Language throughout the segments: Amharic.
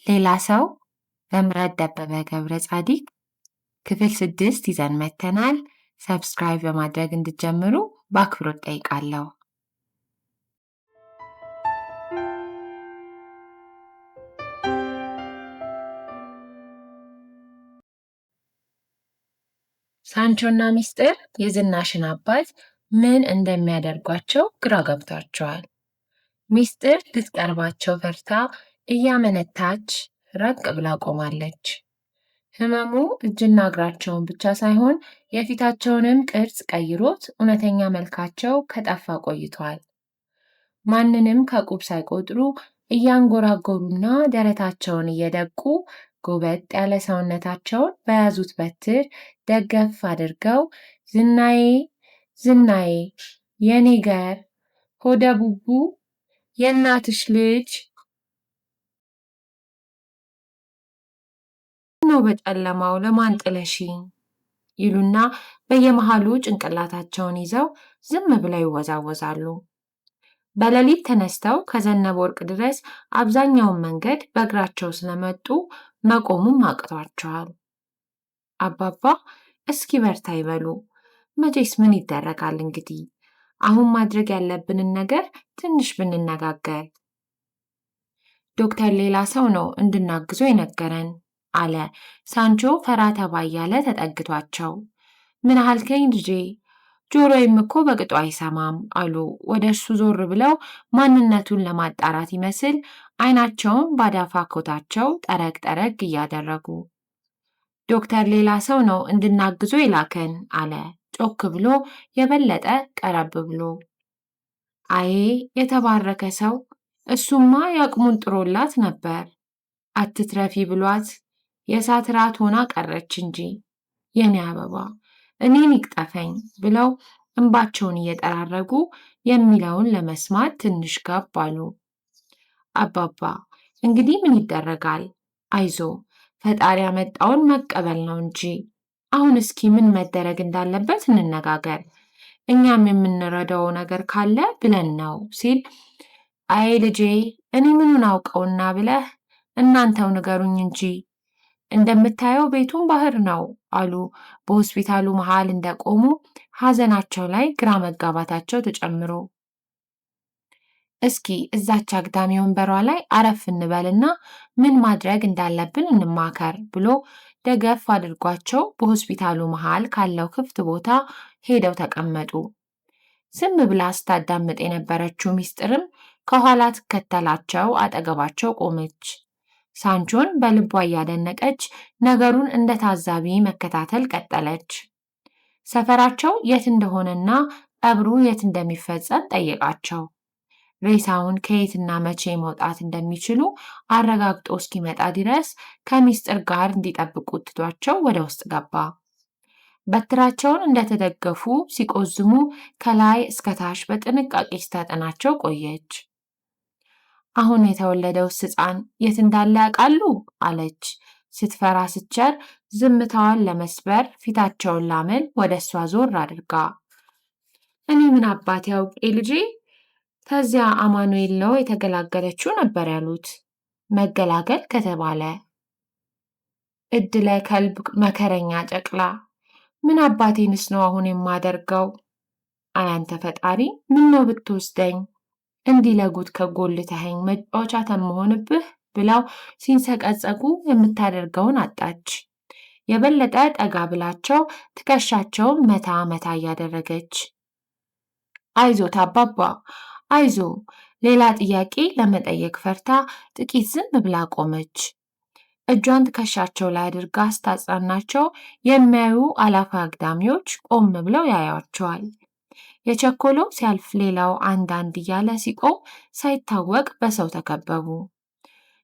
ሌላ ሰው በምረት ደበበ ገብረ ጻዲቅ ክፍል 6 ይዘን መጥተናል። ሰብስክራይብ በማድረግ እንድትጀምሩ በአክብሮት ጠይቃለሁ። ሳንቾና ሚስጥር የዝናሽን አባት ምን እንደሚያደርጓቸው ግራ ገብቷቸዋል። ሚስጥር ልትቀርባቸው ፈርታ እያመነታች ራቅ ብላ ቆማለች። ህመሙ እጅና እግራቸውን ብቻ ሳይሆን የፊታቸውንም ቅርጽ ቀይሮት እውነተኛ መልካቸው ከጠፋ ቆይቷል። ማንንም ከቁብ ሳይቆጥሩ እያንጎራጎሩና ደረታቸውን እየደቁ ጎበጥ ያለ ሰውነታቸውን በያዙት በትር ደገፍ አድርገው ዝናዬ ዝናዬ የኔ ገር ሆደ ቡቡ የእናትሽ ልጅ ነው በጨለማው ለማን ጥለሽኝ ይሉና በየመሃሉ ጭንቅላታቸውን ይዘው ዝም ብለው ይወዛወዛሉ። በሌሊት ተነስተው ከዘነበ ወርቅ ድረስ አብዛኛውን መንገድ በእግራቸው ስለመጡ መቆሙም አቅቷቸዋል። አባባ እስኪ በርታ ይበሉ። መቼስ ምን ይደረጋል እንግዲህ፣ አሁን ማድረግ ያለብንን ነገር ትንሽ ብንነጋገር። ዶክተር ሌላ ሰው ነው እንድናግዞ የነገረን አለ ሳንቾ ፈራ ተባ እያለ ተጠግቷቸው። ምን አልከኝ ልጄ? ጆሮዬም እኮ በቅጡ አይሰማም አሉ ወደ እሱ ዞር ብለው ማንነቱን ለማጣራት ይመስል አይናቸውን ባዳፋ ኮታቸው ጠረግ ጠረግ እያደረጉ። ዶክተር ሌላ ሰው ነው እንድናግዞ የላከን አለ ጮክ ብሎ የበለጠ ቀረብ ብሎ። አዬ የተባረከ ሰው፣ እሱማ ያቅሙን ጥሮላት ነበር። አትትረፊ ብሏት የእሳት ራት ሆና ቀረች እንጂ የኔ አበባ እኔን ይቅጠፈኝ ብለው እንባቸውን እየጠራረጉ የሚለውን ለመስማት ትንሽ ጋብ አሉ። አባባ እንግዲህ ምን ይደረጋል፣ አይዞ ፈጣሪ ያመጣውን መቀበል ነው እንጂ አሁን እስኪ ምን መደረግ እንዳለበት እንነጋገር፣ እኛም የምንረዳው ነገር ካለ ብለን ነው ሲል፣ አይ ልጄ እኔ ምኑን አውቀውና ብለህ እናንተው ንገሩኝ እንጂ እንደምታየው ቤቱን ባህር ነው አሉ በሆስፒታሉ መሃል እንደቆሙ ሐዘናቸው ላይ ግራ መጋባታቸው ተጨምሮ። እስኪ እዛች አግዳሚ ወንበሯ ላይ አረፍ እንበልና ምን ማድረግ እንዳለብን እንማከር ብሎ ደገፍ አድርጓቸው በሆስፒታሉ መሃል ካለው ክፍት ቦታ ሄደው ተቀመጡ። ዝም ብላ ስታዳምጥ የነበረችው ሚስጥርም ከኋላ ትከተላቸው አጠገባቸው ቆመች። ሳንቾን በልቧ እያደነቀች ነገሩን እንደ ታዛቢ መከታተል ቀጠለች። ሰፈራቸው የት እንደሆነና ቀብሩ የት እንደሚፈጸም ጠየቃቸው። ሬሳውን ከየትና መቼ መውጣት እንደሚችሉ አረጋግጦ እስኪመጣ ድረስ ከሚስጥር ጋር እንዲጠብቁ ትቷቸው ወደ ውስጥ ገባ። በትራቸውን እንደተደገፉ ሲቆዝሙ ከላይ እስከታች በጥንቃቄ ስታጠናቸው ቆየች። አሁን የተወለደው ሕፃን የት እንዳለ ያውቃሉ? አለች ስትፈራ ስትቸር ዝምታዋን ለመስበር ፊታቸውን ላመል ወደ እሷ ዞር አድርጋ። እኔ ምን አባት ያውቄ ልጄ፣ ከዚያ አማኑኤል ነው የተገላገለችው ነበር ያሉት። መገላገል ከተባለ እድለ ከልብ መከረኛ ጨቅላ፣ ምን አባቴንስ ነው አሁን የማደርገው? አያንተ ፈጣሪ ምን ነው ብትወስደኝ እንዲህ ለጉድ ከጎልተኸኝ መጫወቻ ተመሆንብህ ብለው ሲንሰቀጸቁ የምታደርገውን አጣች። የበለጠ ጠጋ ብላቸው ትከሻቸውን መታ መታ እያደረገች አይዞት አባባ አይዞ፣ ሌላ ጥያቄ ለመጠየቅ ፈርታ ጥቂት ዝም ብላ ቆመች። እጇን ትከሻቸው ላይ አድርጋ ስታጽናናቸው የሚያዩ አላፊ አግዳሚዎች ቆም ብለው ያያቸዋል። የቸኮለው ሲያልፍ ሌላው አንዳንድ እያለ ሲቆም ሳይታወቅ በሰው ተከበቡ።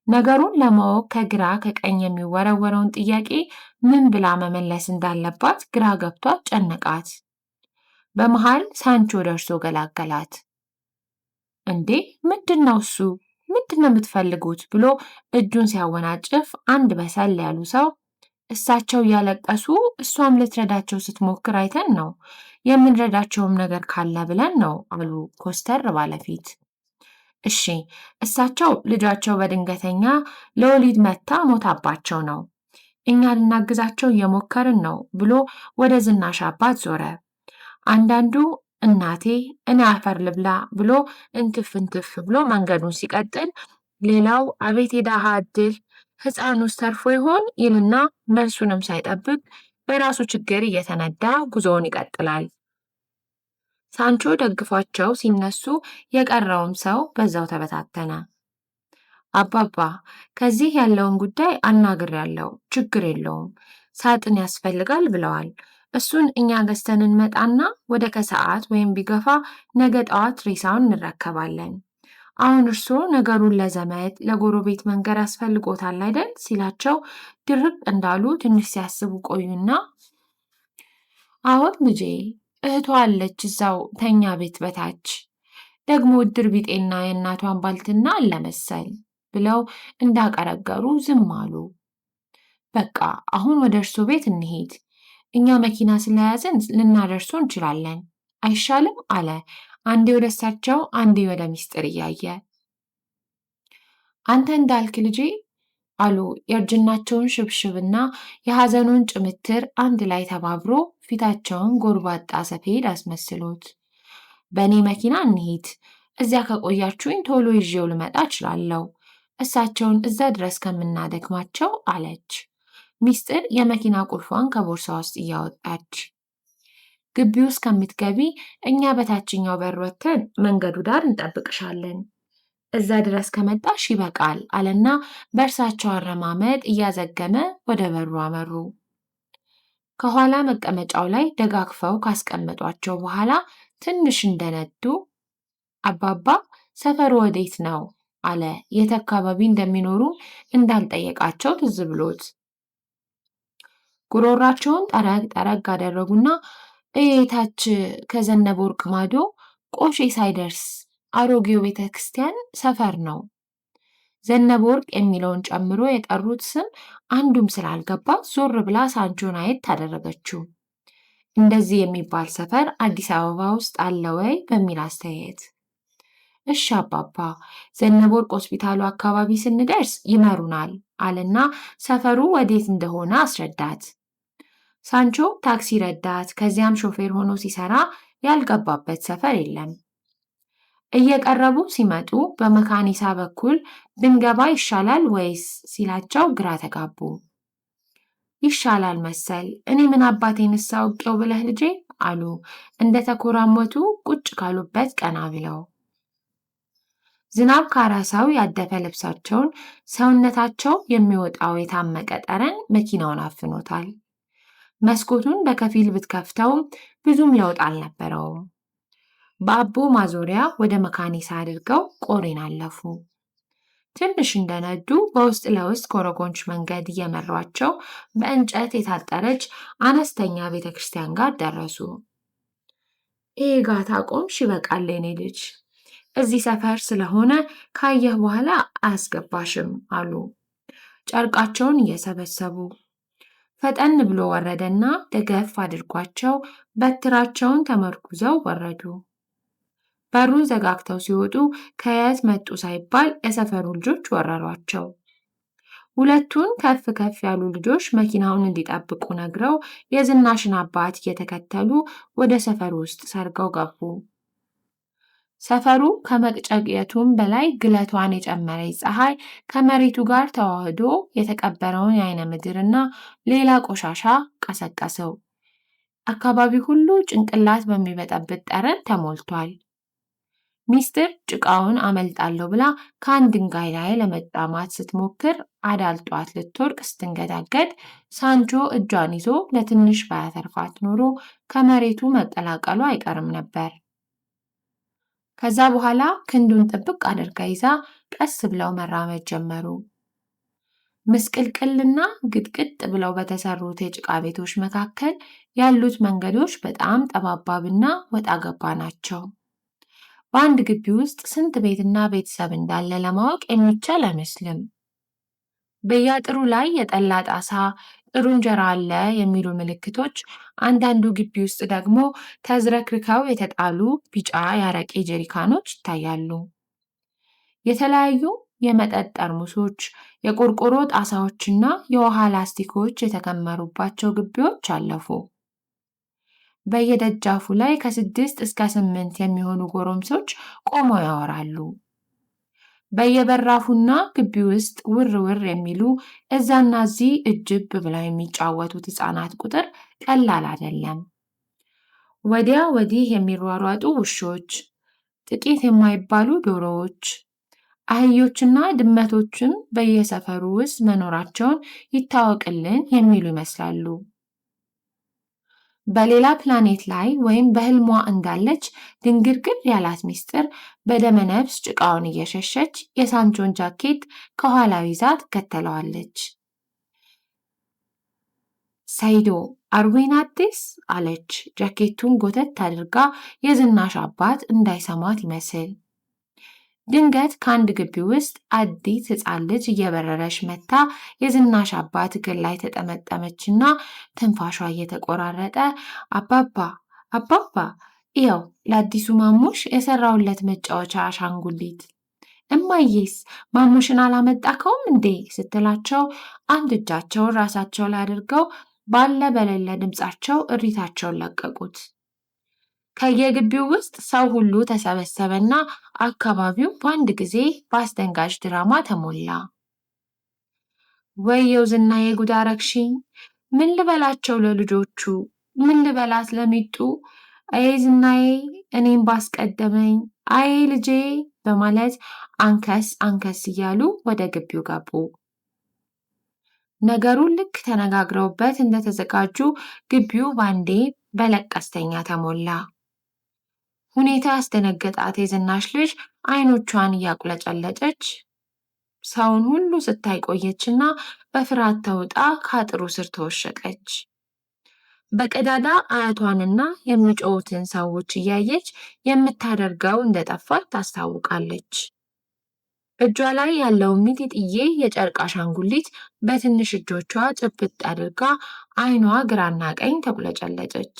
ነገሩን ለማወቅ ከግራ ከቀኝ የሚወረወረውን ጥያቄ ምን ብላ መመለስ እንዳለባት ግራ ገብቷት ጨነቃት። በመሃል ሳንቾ ደርሶ ገላገላት። እንዴ ምንድነው እሱ? ምንድነው የምትፈልጉት? ብሎ እጁን ሲያወናጭፍ አንድ በሰል ያሉ ሰው እሳቸው እያለቀሱ እሷም ልትረዳቸው ስትሞክር አይተን ነው፣ የምንረዳቸውም ነገር ካለ ብለን ነው አሉ ኮስተር ባለፊት። እሺ፣ እሳቸው ልጃቸው በድንገተኛ ለወሊድ መታ ሞታባቸው ነው። እኛ ልናግዛቸው እየሞከርን ነው ብሎ ወደ ዝናሽ አባት ዞረ። አንዳንዱ እናቴ እኔ አፈር ልብላ ብሎ እንትፍ እንትፍ ብሎ መንገዱን ሲቀጥል፣ ሌላው አቤት የደሃ ዕድል ሕፃኑስ ተርፎ ይሆን ይልና መልሱንም ሳይጠብቅ በራሱ ችግር እየተነዳ ጉዞውን ይቀጥላል። ሳንቾ ደግፏቸው ሲነሱ የቀረውም ሰው በዛው ተበታተነ። አባባ ከዚህ ያለውን ጉዳይ አናግሬያለሁ፣ ችግር የለውም፣ ሳጥን ያስፈልጋል ብለዋል። እሱን እኛ ገዝተን እንመጣና ወደ ከሰዓት ወይም ቢገፋ ነገ ጠዋት ሬሳውን እንረከባለን። አሁን እርስዎ ነገሩን ለዘመድ ለጎረቤት መንገር ያስፈልጎታል አይደል? ሲላቸው ድርቅ እንዳሉ ትንሽ ሲያስቡ ቆዩና አሁን ልጄ እህቷ አለች እዛው ተኛ ቤት በታች ደግሞ እድር ቢጤና የእናቷን ባልትና አለመሰል ብለው እንዳቀረገሩ ዝም አሉ። በቃ አሁን ወደ እርሶ ቤት እንሄድ፣ እኛ መኪና ስለያዝን ልናደርሶ እንችላለን አይሻልም? አለ አንዴ ወደ እሳቸው አንዴ ወደ ሚስጥር እያየ። አንተ እንዳልክ ልጄ አሉ የእርጅናቸውን ሽብሽብና የሐዘኑን ጭምትር አንድ ላይ ተባብሮ ፊታቸውን ጎርባጣ ሰፌድ አስመስሎት። በእኔ መኪና እንሂድ፣ እዚያ ከቆያችሁኝ ቶሎ ይዤው ልመጣ እችላለሁ፣ እሳቸውን እዛ ድረስ ከምናደክማቸው አለች ሚስጥር የመኪና ቁልፏን ከቦርሳ ውስጥ እያወጣች። ግቢ ውስጥ ከምትገቢ እኛ በታችኛው በር ወጥተን መንገዱ ዳር እንጠብቅሻለን፣ እዛ ድረስ ከመጣሽ ይበቃል አለና በእርሳቸው አረማመድ እያዘገመ ወደ በሩ አመሩ። ከኋላ መቀመጫው ላይ ደጋግፈው ካስቀመጧቸው በኋላ ትንሽ እንደነዱ አባባ ሰፈሩ ወዴት ነው? አለ የት አካባቢ እንደሚኖሩ እንዳልጠየቃቸው ትዝ ብሎት። ጉሮሯቸውን ጠረግ ጠረግ አደረጉና እታች ከዘነበ ወርቅ ማዶ ቆሼ ሳይደርስ አሮጌው ቤተ ክርስቲያን ሰፈር ነው። ዘነበ ወርቅ የሚለውን ጨምሮ የጠሩት ስም አንዱም ስላልገባት ዞር ብላ ሳንቾን አየት ታደረገችው። እንደዚህ የሚባል ሰፈር አዲስ አበባ ውስጥ አለ ወይ በሚል አስተያየት። እሺ አባባ፣ ዘነበ ወርቅ ሆስፒታሉ አካባቢ ስንደርስ ይመሩናል አለና ሰፈሩ ወዴት እንደሆነ አስረዳት። ሳንቾ ታክሲ ረዳት ከዚያም ሾፌር ሆኖ ሲሰራ ያልገባበት ሰፈር የለም። እየቀረቡ ሲመጡ በመካኒሳ በኩል ብንገባ ይሻላል ወይስ ሲላቸው ግራ ተጋቡ። ይሻላል መሰል፣ እኔ ምን አባቴን ሳውቄው ብለህ ልጄ አሉ እንደተኮራመቱ ቁጭ ካሉበት ቀና ብለው። ዝናብ ካራሳው ያደፈ ልብሳቸውን ሰውነታቸው የሚወጣው የታመቀ ጠረን መኪናውን አፍኖታል። መስኮቱን በከፊል ብትከፍተውም ብዙም ለውጥ አልነበረውም። በአቦ ማዞሪያ ወደ መካኒሳ አድርገው ቆሬን አለፉ። ትንሽ እንደነዱ በውስጥ ለውስጥ ኮረኮንች መንገድ እየመሯቸው በእንጨት የታጠረች አነስተኛ ቤተ ክርስቲያን ጋር ደረሱ። ይሄ ጋታ ቆምሽ ይበቃል የኔ ልጅ፣ እዚህ ሰፈር ስለሆነ ካየህ በኋላ አያስገባሽም አሉ ጨርቃቸውን እየሰበሰቡ። ፈጠን ብሎ ወረደና ደገፍ አድርጓቸው በትራቸውን ተመርኩዘው ወረዱ። በሩን ዘጋግተው ሲወጡ ከየት መጡ ሳይባል የሰፈሩ ልጆች ወረሯቸው። ሁለቱን ከፍ ከፍ ያሉ ልጆች መኪናውን እንዲጠብቁ ነግረው የዝናሽን አባት እየተከተሉ ወደ ሰፈሩ ውስጥ ሰርገው ገቡ። ሰፈሩ ከመቅጨቅየቱም በላይ ግለቷን የጨመረች ፀሐይ ከመሬቱ ጋር ተዋህዶ የተቀበረውን የዓይነ ምድርና ሌላ ቆሻሻ ቀሰቀሰው። አካባቢ ሁሉ ጭንቅላት በሚበጠብጥ ጠረን ተሞልቷል። ሚስጥር ጭቃውን አመልጣለሁ ብላ ከአንድ ድንጋይ ላይ ለመጣማት ስትሞክር አዳልጧት ልትወድቅ ስትንገዳገድ ሳንቾ እጇን ይዞ ለትንሽ ባያተርፋት ኖሮ ከመሬቱ መቀላቀሉ አይቀርም ነበር። ከዛ በኋላ ክንዱን ጥብቅ አድርጋ ይዛ ቀስ ብለው መራመድ ጀመሩ። ምስቅልቅልና ግጥግጥ ብለው በተሰሩት የጭቃ ቤቶች መካከል ያሉት መንገዶች በጣም ጠባባብና ወጣ ገባ ናቸው። በአንድ ግቢ ውስጥ ስንት ቤትና ቤተሰብ እንዳለ ለማወቅ የሚቻል አይመስልም። በየአጥሩ ላይ የጠላ ጣሳ፣ ጥሩ እንጀራ አለ የሚሉ ምልክቶች፣ አንዳንዱ ግቢ ውስጥ ደግሞ ተዝረክርከው የተጣሉ ቢጫ የአረቄ ጀሪካኖች ይታያሉ። የተለያዩ የመጠጥ ጠርሙሶች፣ የቆርቆሮ ጣሳዎችና የውሃ ላስቲኮች የተከመሩባቸው ግቢዎች አለፉ። በየደጃፉ ላይ ከ6 እስከ 8 የሚሆኑ ጎረምሶች ቆመው ያወራሉ። በየበራፉና ግቢ ውስጥ ውር ውር የሚሉ እዛና እዚህ እጅብ ብለው የሚጫወቱት ሕፃናት ቁጥር ቀላል አይደለም። ወዲያ ወዲህ የሚሯሯጡ ውሾች፣ ጥቂት የማይባሉ ዶሮዎች፣ አህዮችና ድመቶችም በየሰፈሩ ውስጥ መኖራቸውን ይታወቅልን የሚሉ ይመስላሉ። በሌላ ፕላኔት ላይ ወይም በህልሟ እንዳለች ድንግርግር ያላት ሚስጥር በደመነፍስ ጭቃውን እየሸሸች የሳንቾን ጃኬት ከኋላው ይዛ ትከተለዋለች። ሰይዶ አርዌናቴስ አለች፣ ጃኬቱን ጎተት አድርጋ የዝናሽ አባት እንዳይሰማት ይመስል። ድንገት ከአንድ ግቢ ውስጥ አንዲት ሕፃን ልጅ እየበረረች መጥታ የዝናሽ አባት እግር ላይ ተጠመጠመችና ትንፋሿ እየተቆራረጠ አባባ አባባ፣ እየው ለአዲሱ ማሙሽ የሰራውለት መጫወቻ አሻንጉሊት። እማዬስ ማሙሽን አላመጣከውም እንዴ ስትላቸው አንድ እጃቸውን ራሳቸው ላይ አድርገው ባለ በሌለ ድምፃቸው እሪታቸውን ለቀቁት። ከየግቢው ውስጥ ሰው ሁሉ ተሰበሰበና አካባቢው በአንድ ጊዜ በአስደንጋጭ ድራማ ተሞላ። ወየው ዝናዬ ጉድ አረግሽኝ! ምን ልበላቸው ለልጆቹ? ምን ልበላት ለሚጡ? አዬ ዝናዬ እኔም ባስቀደመኝ፣ አዬ ልጄ በማለት አንከስ አንከስ እያሉ ወደ ግቢው ገቡ። ነገሩን ልክ ተነጋግረውበት እንደተዘጋጁ ግቢው ባንዴ በለቀስተኛ ተሞላ። ሁኔታ ያስደነገጣት የዝናሽ ልጅ አይኖቿን እያቁለጨለጨች ሰውን ሁሉ ስታይ ቆየችና በፍርሃት ተውጣ ከአጥሩ ስር ተወሸቀች። በቀዳዳ አያቷንና የሚጮሁትን ሰዎች እያየች የምታደርገው እንደጠፋት ታስታውቃለች። እጇ ላይ ያለውን ሚጢጥዬ የጨርቅ አሻንጉሊት በትንሽ እጆቿ ጭብጥ አድርጋ አይኗ ግራና ቀኝ ተቁለጨለጨች።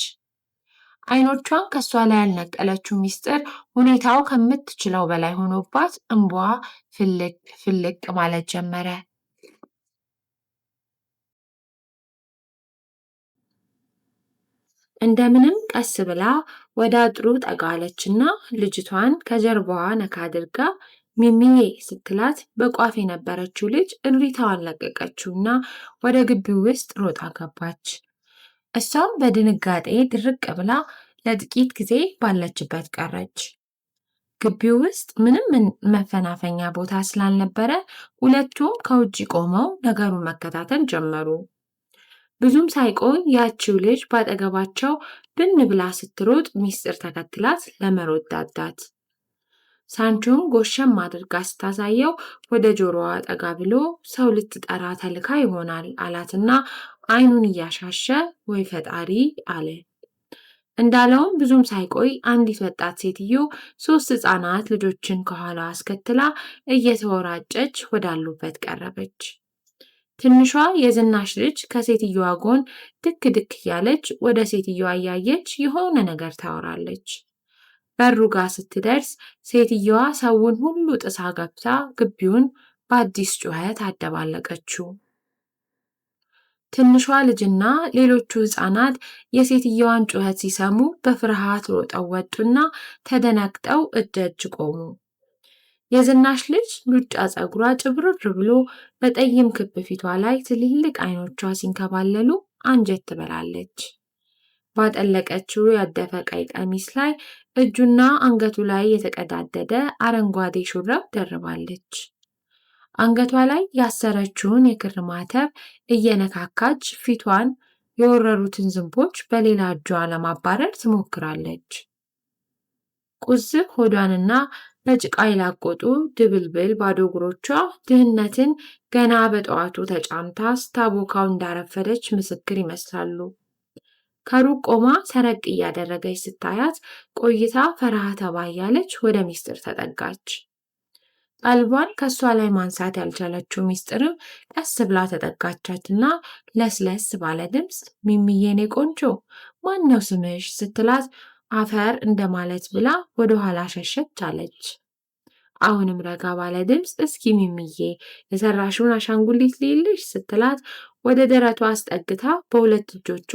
አይኖቿን ከሷ ላይ ያልነቀለችው ሚስጥር ሁኔታው ከምትችለው በላይ ሆኖባት እንቧ ፍልቅ ፍልቅ ማለት ጀመረ። እንደምንም ቀስ ብላ ወደ አጥሩ ጠጋ አለችና ልጅቷን ከጀርባዋ ነካ አድርጋ ሚሚዬ ስትላት በቋፍ የነበረችው ልጅ እሪታዋን ለቀቀችውና ወደ ግቢው ውስጥ ሮጣ ገባች። እሷም በድንጋጤ ድርቅ ብላ ለጥቂት ጊዜ ባለችበት ቀረች። ግቢው ውስጥ ምንም መፈናፈኛ ቦታ ስላልነበረ ሁለቱም ከውጭ ቆመው ነገሩን መከታተል ጀመሩ። ብዙም ሳይቆይ ያቺው ልጅ ባጠገባቸው ብን ብላ ስትሮጥ ሚስጥር ተከትላት ለመሮጥ ዳዳት። ሳንቾም ጎሸም አድርጋ ስታሳየው ወደ ጆሮዋ ጠጋ ብሎ ሰው ልትጠራ ተልካ ይሆናል አላትና አይኑን እያሻሸ ወይ ፈጣሪ አለ። እንዳለውም ብዙም ሳይቆይ አንዲት ወጣት ሴትዮ 3 ሕፃናት ልጆችን ከኋላ አስከትላ እየተወራጨች ወዳሉበት ቀረበች። ትንሿ የዝናሽ ልጅ ከሴትዮዋ ጎን ድክ ድክ እያለች ወደ ሴትዮዋ እያየች የሆነ ነገር ታወራለች። በሩ ጋር ስትደርስ ሴትዮዋ ሰውን ሁሉ ጥሳ ገብታ ግቢውን በአዲስ ጩኸት አደባለቀችው። ትንሿ ልጅና ሌሎቹ ሕፃናት የሴትዮዋን ጩኸት ሲሰሙ በፍርሃት ሮጠው ወጡና ተደናግጠው እጅ እጅ ቆሙ። የዝናሽ ልጅ ሉጫ ፀጉሯ ጭብርር ብሎ በጠይም ክብ ፊቷ ላይ ትልልቅ አይኖቿ ሲንከባለሉ አንጀት ትበላለች። ባጠለቀችው ያደፈ ቀይ ቀሚስ ላይ እጁና አንገቱ ላይ የተቀዳደደ አረንጓዴ ሹራብ ደርባለች። አንገቷ ላይ ያሰረችውን የክር ማተብ እየነካካች ፊቷን የወረሩትን ዝንቦች በሌላ እጇ ለማባረር ትሞክራለች። ቁዝብ ሆዷንና በጭቃ የላቆጡ ድብልብል ባዶ እግሮቿ ድህነትን ገና በጠዋቱ ተጫምታ ስታቦካው እንዳረፈደች ምስክር ይመስላሉ። ከሩቅ ቆማ ሰረቅ እያደረገች ስታያት ቆይታ ፈርሃ ተባ እያለች ወደ ሚስጥር ተጠጋች። ቀልቧን ከሷ ላይ ማንሳት ያልቻለችው ሚስጥርም ቀስ ብላ ተጠጋቻትና ለስለስ ባለ ድምፅ ሚሚዬ የኔ ቆንጆ ማነው ስምሽ ስትላት አፈር እንደማለት ብላ ወደ ኋላ ሸሸች አለች። አሁንም ረጋ ባለ ድምፅ እስኪ ሚሚዬ የሰራሽውን አሻንጉሊት ልይልሽ ስትላት ወደ ደረቷ አስጠግታ በሁለት እጆቿ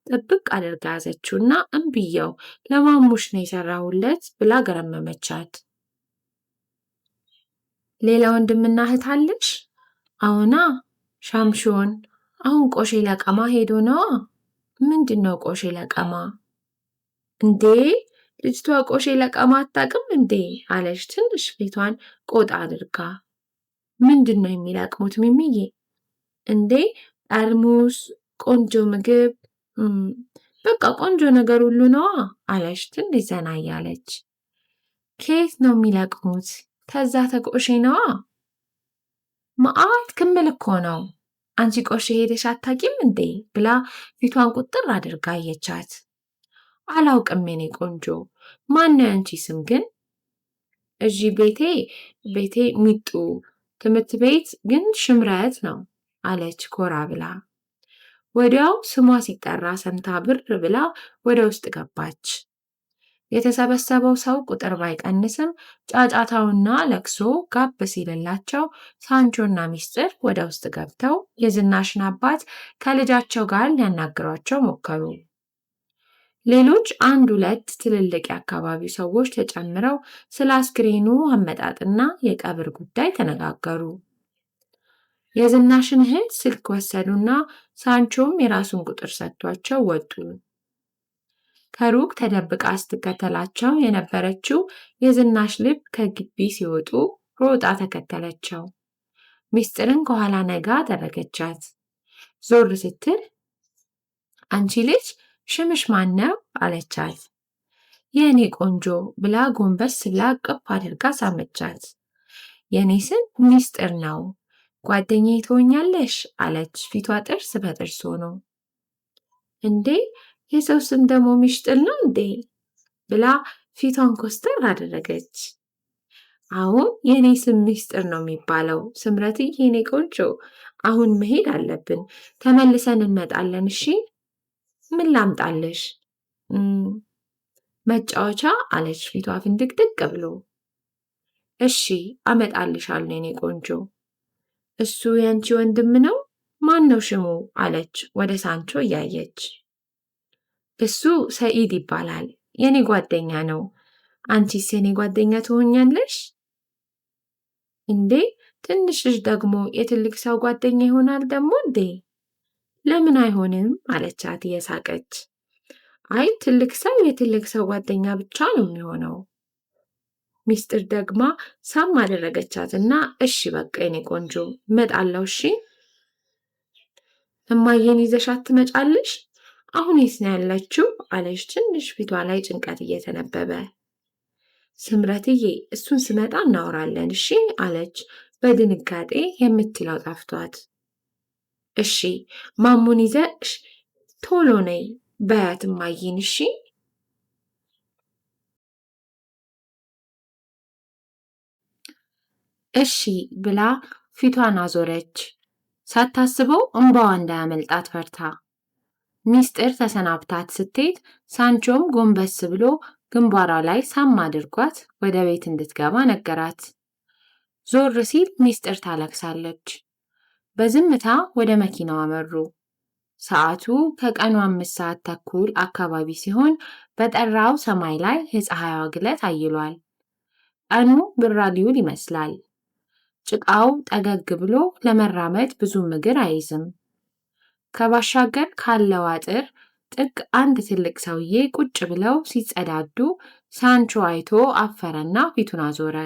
ጥብቅ አድርጋ ያዘችውና እምብየው ለማሙሽ ነው የሰራሁለት ብላ ገረመመቻት። ሌላ ወንድምና እህት አለሽ? አዎና፣ ሻምሾን አሁን ቆሼ ለቀማ ሄዶ ነዋ። ምንድን ነው ቆሼ ለቀማ? እንዴ ልጅቷ ቆሼ ለቀማ አታውቅም እንዴ? አለች ትንሽ ፊቷን ቆጣ አድርጋ። ምንድን ነው የሚለቅሙት ሚሚዬ? እንዴ ጠርሙስ፣ ቆንጆ ምግብ፣ በቃ ቆንጆ ነገር ሁሉ ነዋ አለች ትንሽ ዘና እያለች። ከየት ነው የሚለቅሙት? ከዛ ተቆሼ ነዋ። መዓት ክምል እኮ ነው። አንቺ ቆሼ ሄደሽ አታውቂም እንዴ? ብላ ፊቷን ቁጥር አድርጋ አየቻት። አላውቅም የኔ ቆንጆ። ማነው ያንቺ ስም ግን? እዚህ ቤቴ ሚጡ፣ ትምህርት ቤት ግን ሽምረት ነው አለች ኮራ ብላ። ወዲያው ስሟ ሲጠራ ሰምታ ብር ብላ ወደ ውስጥ ገባች። የተሰበሰበው ሰው ቁጥር ባይቀንስም ጫጫታውና ለቅሶ ጋብ ሲልላቸው ሳንቾና ሚስጥር ወደ ውስጥ ገብተው የዝናሽን አባት ከልጃቸው ጋር ሊያናግሯቸው ሞከሩ። ሌሎች አንድ ሁለት ትልልቅ የአካባቢው ሰዎች ተጨምረው ስለ አስክሬኑ አመጣጥና የቀብር ጉዳይ ተነጋገሩ። የዝናሽን እህት ስልክ ወሰዱና ሳንቾም የራሱን ቁጥር ሰጥቷቸው ወጡ። ከሩቅ ተደብቃ ስትከተላቸው የነበረችው የዝናሽ ልብ ከግቢ ሲወጡ ሮጣ ተከተለቸው። ሚስጥርን ከኋላ ነጋ አደረገቻት። ዞር ስትል አንቺ ልጅ ሽምሽ ማን ነው? አለቻት። የእኔ ቆንጆ ብላ ጎንበስ ብላ ቅፍ አድርጋ ሳመቻት። የእኔ ስም ሚስጥር ነው፣ ጓደኛዬ ትሆኛለሽ አለች ፊቷ ጥርስ በጥርስ ሆኖ። እንዴ የሰው ስም ደግሞ ሚስጥር ነው እንዴ? ብላ ፊቷን ኮስተር አደረገች። አሁን የእኔ ስም ሚስጥር ነው የሚባለው። ስምረትዬ የኔ ቆንጆ አሁን መሄድ አለብን፣ ተመልሰን እንመጣለን። እሺ ምን ላምጣልሽ? መጫወቻ አለች ፊቷ ፍንድቅድቅ ብሎ። እሺ አመጣልሻለሁ የኔ ቆንጆ። እሱ ያንቺ ወንድም ነው? ማን ነው ሽሙ? አለች ወደ ሳንቾ እያየች። እሱ ሰኢድ ይባላል፣ የኔ ጓደኛ ነው። አንቺስ የኔ ጓደኛ ትሆኛለሽ? እንዴ ትንሽ ልጅ ደግሞ የትልቅ ሰው ጓደኛ ይሆናል ደግሞ እንዴ? ለምን አይሆንም? አለቻት እየሳቀች። አይ ትልቅ ሰው የትልቅ ሰው ጓደኛ ብቻ ነው የሚሆነው። ሚስጥር ደግማ ሳም አደረገቻትና እሺ በቃ የኔ ቆንጆ እመጣለሁ። እሺ እማዬን ይዘሻት ትመጫለሽ? አሁን የት ነው ያለችው? አለች ትንሽ ፊቷ ላይ ጭንቀት እየተነበበ። ስምረትዬ እሱን ስመጣ እናወራለን እሺ አለች በድንጋጤ የምትለው ጠፍቷት። እሺ ማሙን ይዘሽ ቶሎ ነይ በያት እማዬን እሺ። እሺ ብላ ፊቷን አዞረች፣ ሳታስበው እንባዋ እንዳያመልጣት ፈርታ። ሚስጥር ተሰናብታት ስትሄድ ሳንቾም ጎንበስ ብሎ ግንባሯ ላይ ሳም አድርጓት ወደ ቤት እንድትገባ ነገራት። ዞር ሲል ሚስጥር ታለቅሳለች። በዝምታ ወደ መኪናው አመሩ። ሰዓቱ ከቀኑ 5:30 አካባቢ ሲሆን በጠራው ሰማይ ላይ የፀሐይዋ ግለት አይሏል። ቀኑ ብራ ሊውል ይመስላል። ጭቃው ጠገግ ብሎ ለመራመድ ብዙም እግር አይዝም። ከባሻገር ካለው አጥር ጥግ አንድ ትልቅ ሰውዬ ቁጭ ብለው ሲጸዳዱ ሳንቾ አይቶ አፈረና ፊቱን አዞረ።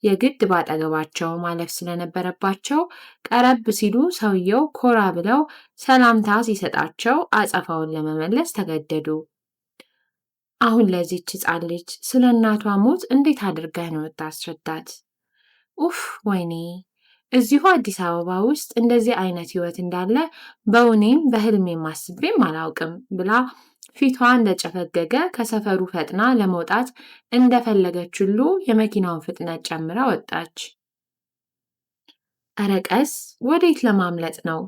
የግድ ባጠገባቸው ማለፍ ስለነበረባቸው ቀረብ ሲሉ ሰውየው ኮራ ብለው ሰላምታ ሲሰጣቸው አጸፋውን ለመመለስ ተገደዱ። አሁን ለዚች ሕፃን ልጅ ስለ እናቷ ሞት እንዴት አድርገህ ነው የምታስረዳት? ኡፍ ወይኔ! እዚሁ አዲስ አበባ ውስጥ እንደዚህ አይነት ህይወት እንዳለ በእውኔም በህልሜም አስቤም አላውቅም ብላ ፊቷ እንደጨፈገገ ከሰፈሩ ፈጥና ለመውጣት እንደፈለገች ሁሉ የመኪናውን ፍጥነት ጨምራ ወጣች። ኧረ ቀስ! ወዴት ለማምለጥ ነው?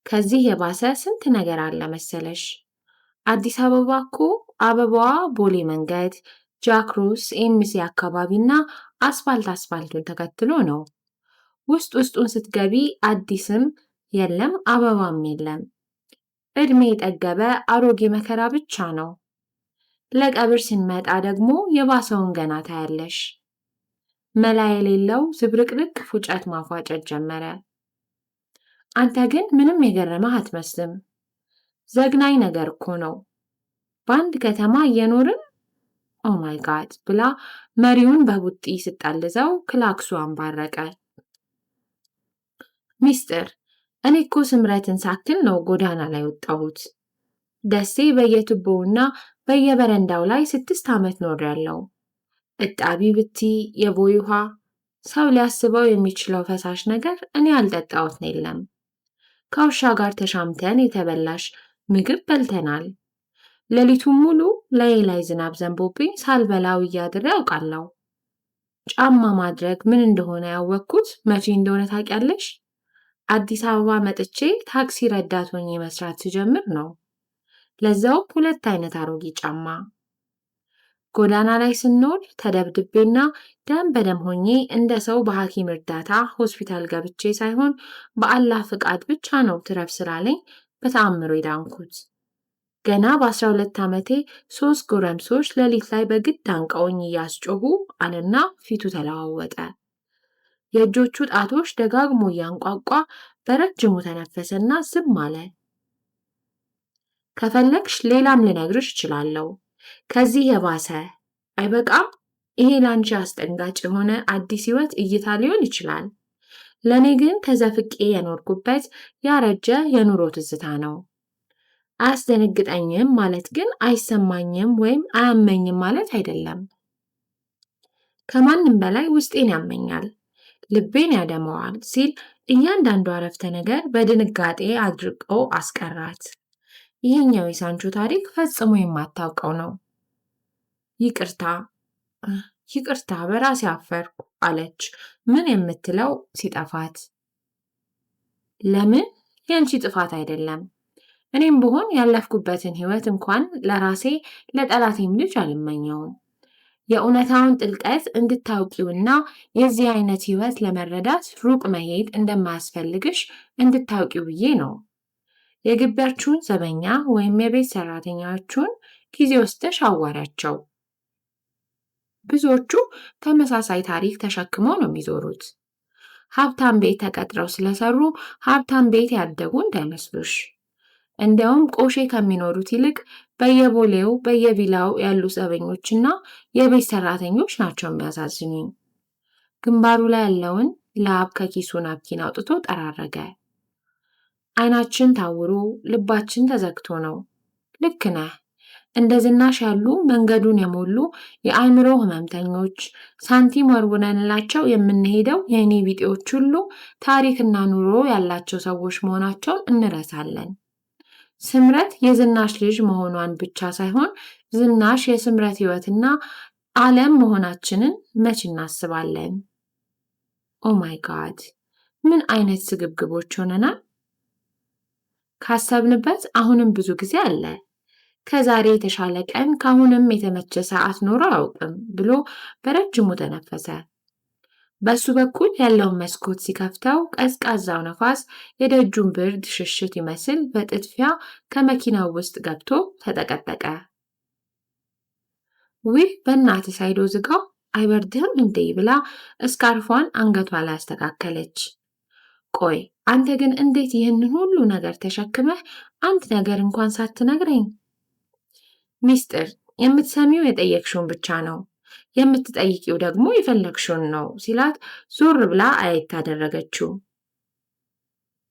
ከዚህ የባሰ ስንት ነገር አለ መሰለሽ። አዲስ አበባ እኮ አበባዋ ቦሌ መንገድ፣ ጃክሮስ ኤምሲ አካባቢና አስፋልቱን ተከትሎ ነው። ውስጡን ስትገቢ አዲስም የለም አበባም የለም። እድሜ የጠገበ አሮጌ መከራ ብቻ ነው። ለቀብር ስንመጣ ደግሞ የባሰውን ገና ታያለሽ። መላ የሌለው ዝብርቅርቅ ፉጨት ማፏጨት ጀመረ። አንተ ግን ምንም የገረመህ አትመስልም። ዘግናኝ ነገር እኮ ነው። በአንድ ከተማ እየኖርን ኦ ማይ ጋድ ብላ መሪውን በቡጢ ስጣልዘው ክላክሱ አንባረቀ። ሚስጥር እኔ እኮ ስምረትን ሳክል ነው ጎዳና ላይ ወጣሁት። ደሴ በየቱቦውና በየበረንዳው ላይ 6 ዓመት ኖሬያለሁ። እጣቢ ብቲ የቦይ ውሃ ሰው ሊያስበው የሚችለው ፈሳሽ ነገር እኔ ያልጠጣሁት የለም። ከውሻ ጋር ተሻምተን የተበላሽ ምግብ በልተናል። ሌሊቱን ሙሉ ላይ ዝናብ ዘንቦብኝ ሳልበላው እያድሬ ያውቃለሁ። ጫማ ማድረግ ምን እንደሆነ ያወቅኩት መቼ እንደሆነ ታውቂያለሽ? አዲስ አበባ መጥቼ ታክሲ ረዳት ሆኜ መስራት ስጀምር ነው። ለዛው 2 አይነት አሮጌ ጫማ። ጎዳና ላይ ስንኖር ተደብድቤና ደም በደም ሆኜ እንደ ሰው በሐኪም እርዳታ ሆስፒታል ገብቼ ሳይሆን በአላህ ፍቃድ ብቻ ነው ትረፍ ስላለኝ በተአምሮ የዳንኩት። ገና በ12 ዓመቴ 3 ጎረምሶች ሌሊት ላይ በግድ አንቀውኝ እያስጮሁ አለና ፊቱ ተለዋወጠ። የእጆቹ ጣቶች ደጋግሞ እያንቋቋ በረጅሙ ተነፈሰና ዝም አለ። ከፈለግሽ ሌላም ልነግርሽ እችላለሁ። ከዚህ የባሰ አይበቃም? ይሄ ላንቺ አስደንጋጭ የሆነ አዲስ ህይወት እይታ ሊሆን ይችላል። ለኔ ግን ተዘፍቄ የኖርኩበት ያረጀ የኑሮ ትዝታ ነው። አያስደነግጠኝም ማለት ግን አይሰማኝም ወይም አያመኝም ማለት አይደለም። ከማንም በላይ ውስጤን ያመኛል፣ ልቤን ያደመዋል ሲል እያንዳንዱ አረፍተ ነገር በድንጋጤ አድርቆ አስቀራት። ይህኛው የሳንቾ ታሪክ ፈጽሞ የማታውቀው ነው። ይቅርታ በራሴ አፈርኩ አለች ምን የምትለው ሲጠፋት። ለምን? የአንቺ ጥፋት አይደለም። እኔም ብሆን ያለፍኩበትን ህይወት እንኳን ለራሴ ለጠላቴም ልጅ አልመኘውም። የእውነታውን ጥልቀት እንድታውቂውና የዚህ አይነት ህይወት ለመረዳት ሩቅ መሄድ እንደማያስፈልግሽ እንድታውቂው ብዬ ነው። የግቢያችሁን ዘበኛ ወይም የቤት ሰራተኛችሁን ጊዜ ወስደሽ አዋሪያቸው። ብዙዎቹ ተመሳሳይ ታሪክ ተሸክመው ነው የሚዞሩት። ሀብታም ቤት ተቀጥረው ስለሰሩ ሀብታም ቤት ያደጉ እንዳይመስሉሽ። እንዲያውም ቆሼ ከሚኖሩት ይልቅ በየቦሌው በየቪላው ያሉ ዘበኞችና የቤት ሰራተኞች ናቸው የሚያሳዝኑኝ። ግንባሩ ላይ ያለውን ላብ ከኪሱ ናፕኪን አውጥቶ ጠራረገ። አይናችን ታውሮ ልባችን ተዘግቶ ነው። ልክ ነህ። እንደ ዝናሽ ያሉ መንገዱን የሞሉ የአእምሮ ህመምተኞች፣ ሳንቲም ወርውረንላቸው የምንሄደው የእኔ ቢጤዎች ሁሉ ታሪክና ኑሮ ያላቸው ሰዎች መሆናቸውን እንረሳለን። ስምረት የዝናሽ ልጅ መሆኗን ብቻ ሳይሆን ዝናሽ የስምረት ህይወትና ዓለም መሆናችንን መች እናስባለን? ኦ ማይ ጋድ! ምን አይነት ስግብግቦች ሆነናል! ካሰብንበት አሁንም ብዙ ጊዜ አለ። ከዛሬ የተሻለ ቀን ከአሁንም የተመቸ ሰዓት ኖሮ አያውቅም ብሎ በረጅሙ ተነፈሰ። በሱ በኩል ያለውን መስኮት ሲከፍተው ቀዝቃዛው ነፋስ የደጁን ብርድ ሽሽት ይመስል በጥድፊያ ከመኪናው ውስጥ ገብቶ ተጠቀጠቀ። ውይ በእናትህ ሳይዶ ዝጋው አይበርድህም እንዴ ብላ እስካርፏን አንገቷ ላይ አስተካከለች። ቆይ አንተ ግን እንዴት ይህንን ሁሉ ነገር ተሸክመህ አንድ ነገር እንኳን ሳትነግረኝ? ሚስጥር የምትሰሚው የጠየቅሽውን ብቻ ነው፣ የምትጠይቂው ደግሞ የፈለግሽውን ነው ሲላት ዞር ብላ አየት አደረገችው።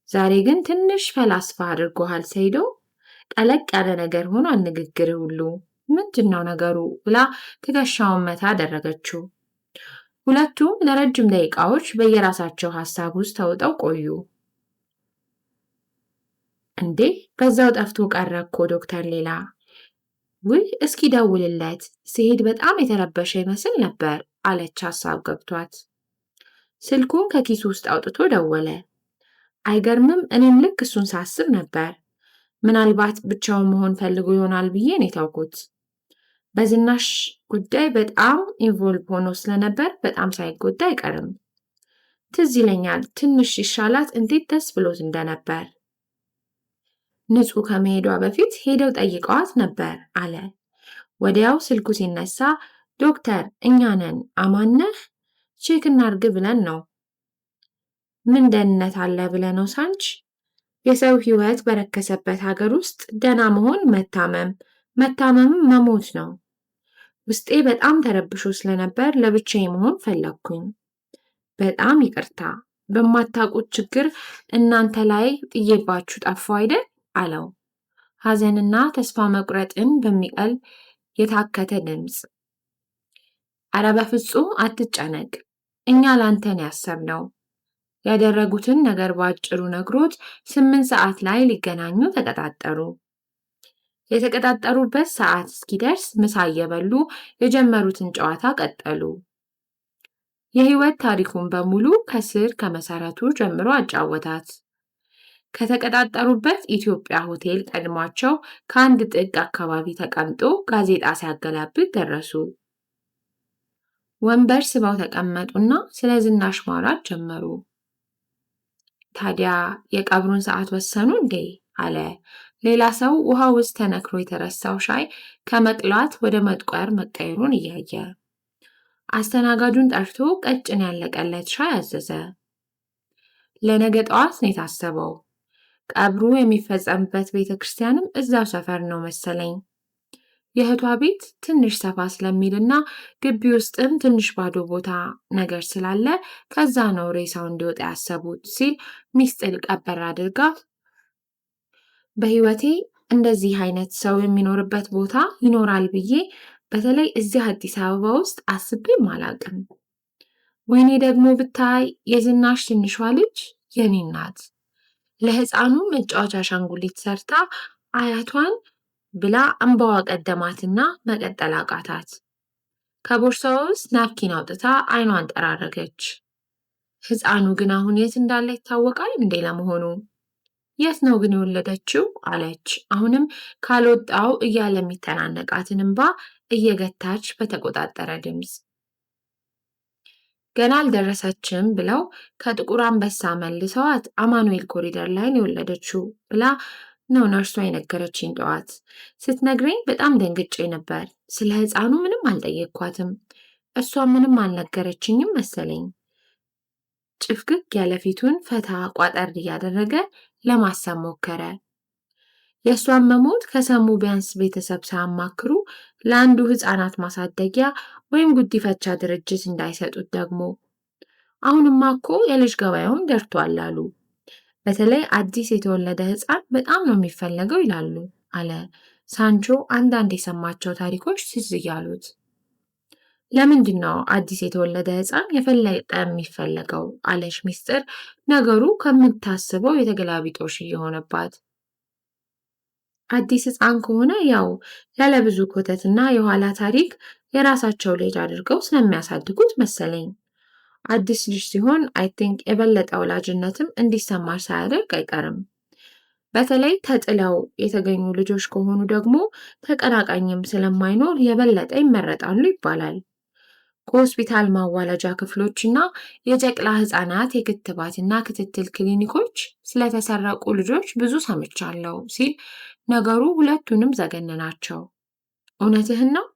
ዛሬ ግን ትንሽ ፈላስፋ አድርጎሃል ሰይዶ። ጠለቅ ያለ ነገር ሆኖ ንግግር ሁሉ ምንድነው ነገሩ ብላ ትከሻውን መታ አደረገችው። ሁለቱም ለረጅም ደቂቃዎች በየራሳቸው ሐሳብ ውስጥ ተውጠው ቆዩ። እንዴ በዛው ጠፍቶ ቀረ እኮ ዶክተር ሌላ። ውይ እስኪ ደውልለት፣ ሲሄድ በጣም የተረበሸ ይመስል ነበር አለች ሐሳብ ገብቷት። ስልኩን ከኪሱ ውስጥ አውጥቶ ደወለ። አይገርምም? እኔም ልክ እሱን ሳስብ ነበር። ምናልባት ብቻውን መሆን ፈልጎ ይሆናል ብዬ ነው የተውኩት። በዝናሽ ጉዳይ በጣም ኢንቮልቭ ሆኖ ስለነበር በጣም ሳይጎዳ አይቀርም። ትዝ ይለኛል ትንሽ ሲሻላት እንዴት ደስ ብሎት እንደነበር። ንጹህ ከመሄዷ በፊት ሄደው ጠይቀዋት ነበር አለ። ወዲያው ስልኩ ሲነሳ ዶክተር እኛ ነን፣ አማን ነህ? ቼክ እናርግ ብለን ነው። ምን ደህንነት አለ ብለህ ነው ሳንች? የሰው ሕይወት በረከሰበት ሀገር ውስጥ ደህና መሆን መታመም፣ መታመምም መሞት ነው። ውስጤ በጣም ተረብሾ ስለነበር ለብቻዬ መሆን ፈለግኩኝ። በጣም ይቅርታ፣ በማታውቁት ችግር እናንተ ላይ ጥዬባችሁ ጠፋሁ አይደል? አለው ሐዘንና ተስፋ መቁረጥን በሚቀል የታከተ ድምፅ። አረ በፍጹም አትጨነቅ፣ እኛ ላንተን ያሰብነው። ያደረጉትን ነገር ባጭሩ ነግሮት 8 ሰዓት ላይ ሊገናኙ ተቀጣጠሩ። የተቀጣጠሩበት ሰዓት እስኪደርስ ምሳ እየበሉ የጀመሩትን ጨዋታ ቀጠሉ። የህይወት ታሪኩን በሙሉ ከስር ከመሰረቱ ጀምሮ አጫወታት። ከተቀጣጠሩበት ኢትዮጵያ ሆቴል ቀድሟቸው ከአንድ ጥግ አካባቢ ተቀምጦ ጋዜጣ ሲያገላብጥ ደረሱ። ወንበር ስበው ተቀመጡና ስለ ዝናሽ ማውራት ጀመሩ። ታዲያ የቀብሩን ሰዓት ወሰኑ እንዴ? አለ ሌላ ሰው ውሃ ውስጥ ተነክሮ የተረሳው ሻይ ከመቅላት ወደ መጥቆር መቀየሩን እያየ። አስተናጋጁን ጠርቶ ቀጭን ያለቀለት ሻይ አዘዘ። ለነገ ጠዋት ነው የታሰበው። ቀብሩ የሚፈጸምበት ቤተክርስቲያንም እዛው ሰፈር ነው መሰለኝ። የእህቷ ቤት ትንሽ ሰፋ ስለሚልና ግቢ ውስጥም ትንሽ ባዶ ቦታ ነገር ስላለ ከዛ ነው ሬሳው እንዲወጣ ያሰቡት ሲል ሚስጥር ቀበር አድርጋ፣ በህይወቴ እንደዚህ አይነት ሰው የሚኖርበት ቦታ ይኖራል ብዬ በተለይ እዚህ አዲስ አበባ ውስጥ አስቤም አላውቅም። ወይኔ ደግሞ ብታይ የዝናሽ ትንሿ ልጅ የኔ ናት። ለህፃኑ መጫወቻ አሻንጉሊት ሰርታ አያቷን ብላ እንባዋ ቀደማትና መቀጠል አቃታት። ከቦርሳዋ ውስጥ ናፕኪን አውጥታ አይኗን ጠራረገች። ህፃኑ ግን አሁን የት እንዳለ ይታወቃል እንዴ ለመሆኑ? የት ነው ግን የወለደችው? አለች አሁንም ካልወጣው እያለ የሚተናነቃትን እንባ እየገታች በተቆጣጠረ ድምፅ። ገና አልደረሰችም ብለው ከጥቁር አንበሳ መልሰዋት አማኑኤል ኮሪደር ላይ ነው የወለደችው ብላ ነው ነርሷ የነገረችኝ። ጠዋት ስትነግረኝ በጣም ደንግጬ ነበር። ስለ ህፃኑ ምንም አልጠየቅኳትም። እሷ ምንም አልነገረችኝም መሰለኝ። ጭፍግግ ያለ ፊቱን ፈታ ቋጠር እያደረገ ለማሰብ ሞከረ። የእሷን መሞት ከሰሙ ቢያንስ ቤተሰብ ሳያማክሩ ለአንዱ ህፃናት ማሳደጊያ ወይም ጉዲፈቻ ድርጅት እንዳይሰጡት ደግሞ። አሁንማ እኮ የልጅ ገበያውም ደርቷል አሉ። በተለይ አዲስ የተወለደ ህፃን በጣም ነው የሚፈለገው ይላሉ አለ ሳንቾ አንዳንድ የሰማቸው ታሪኮች ትዝ እያሉት። ለምንድን ነው አዲስ የተወለደ ህፃን የፈለጠ የሚፈለገው? አለች ሚስጥር ነገሩ ከምታስበው የተገላቢጦሽ እየሆነባት። አዲስ ህፃን ከሆነ ያው ያለ ብዙ ኮተትና የኋላ ታሪክ የራሳቸው ልጅ አድርገው ስለሚያሳድጉት መሰለኝ። አዲስ ልጅ ሲሆን አይ ቲንክ የበለጠ ወላጅነትም እንዲሰማር ሳያደርግ አይቀርም። በተለይ ተጥለው የተገኙ ልጆች ከሆኑ ደግሞ ተቀናቃኝም ስለማይኖር የበለጠ ይመረጣሉ ይባላል። ከሆስፒታል ማዋለጃ ክፍሎችና የጨቅላ ህፃናት የክትባትና ክትትል ክሊኒኮች ስለተሰረቁ ልጆች ብዙ ሰምቻለሁ ሲል ነገሩ ሁለቱንም ዘገነናቸው። እውነትህን ነው?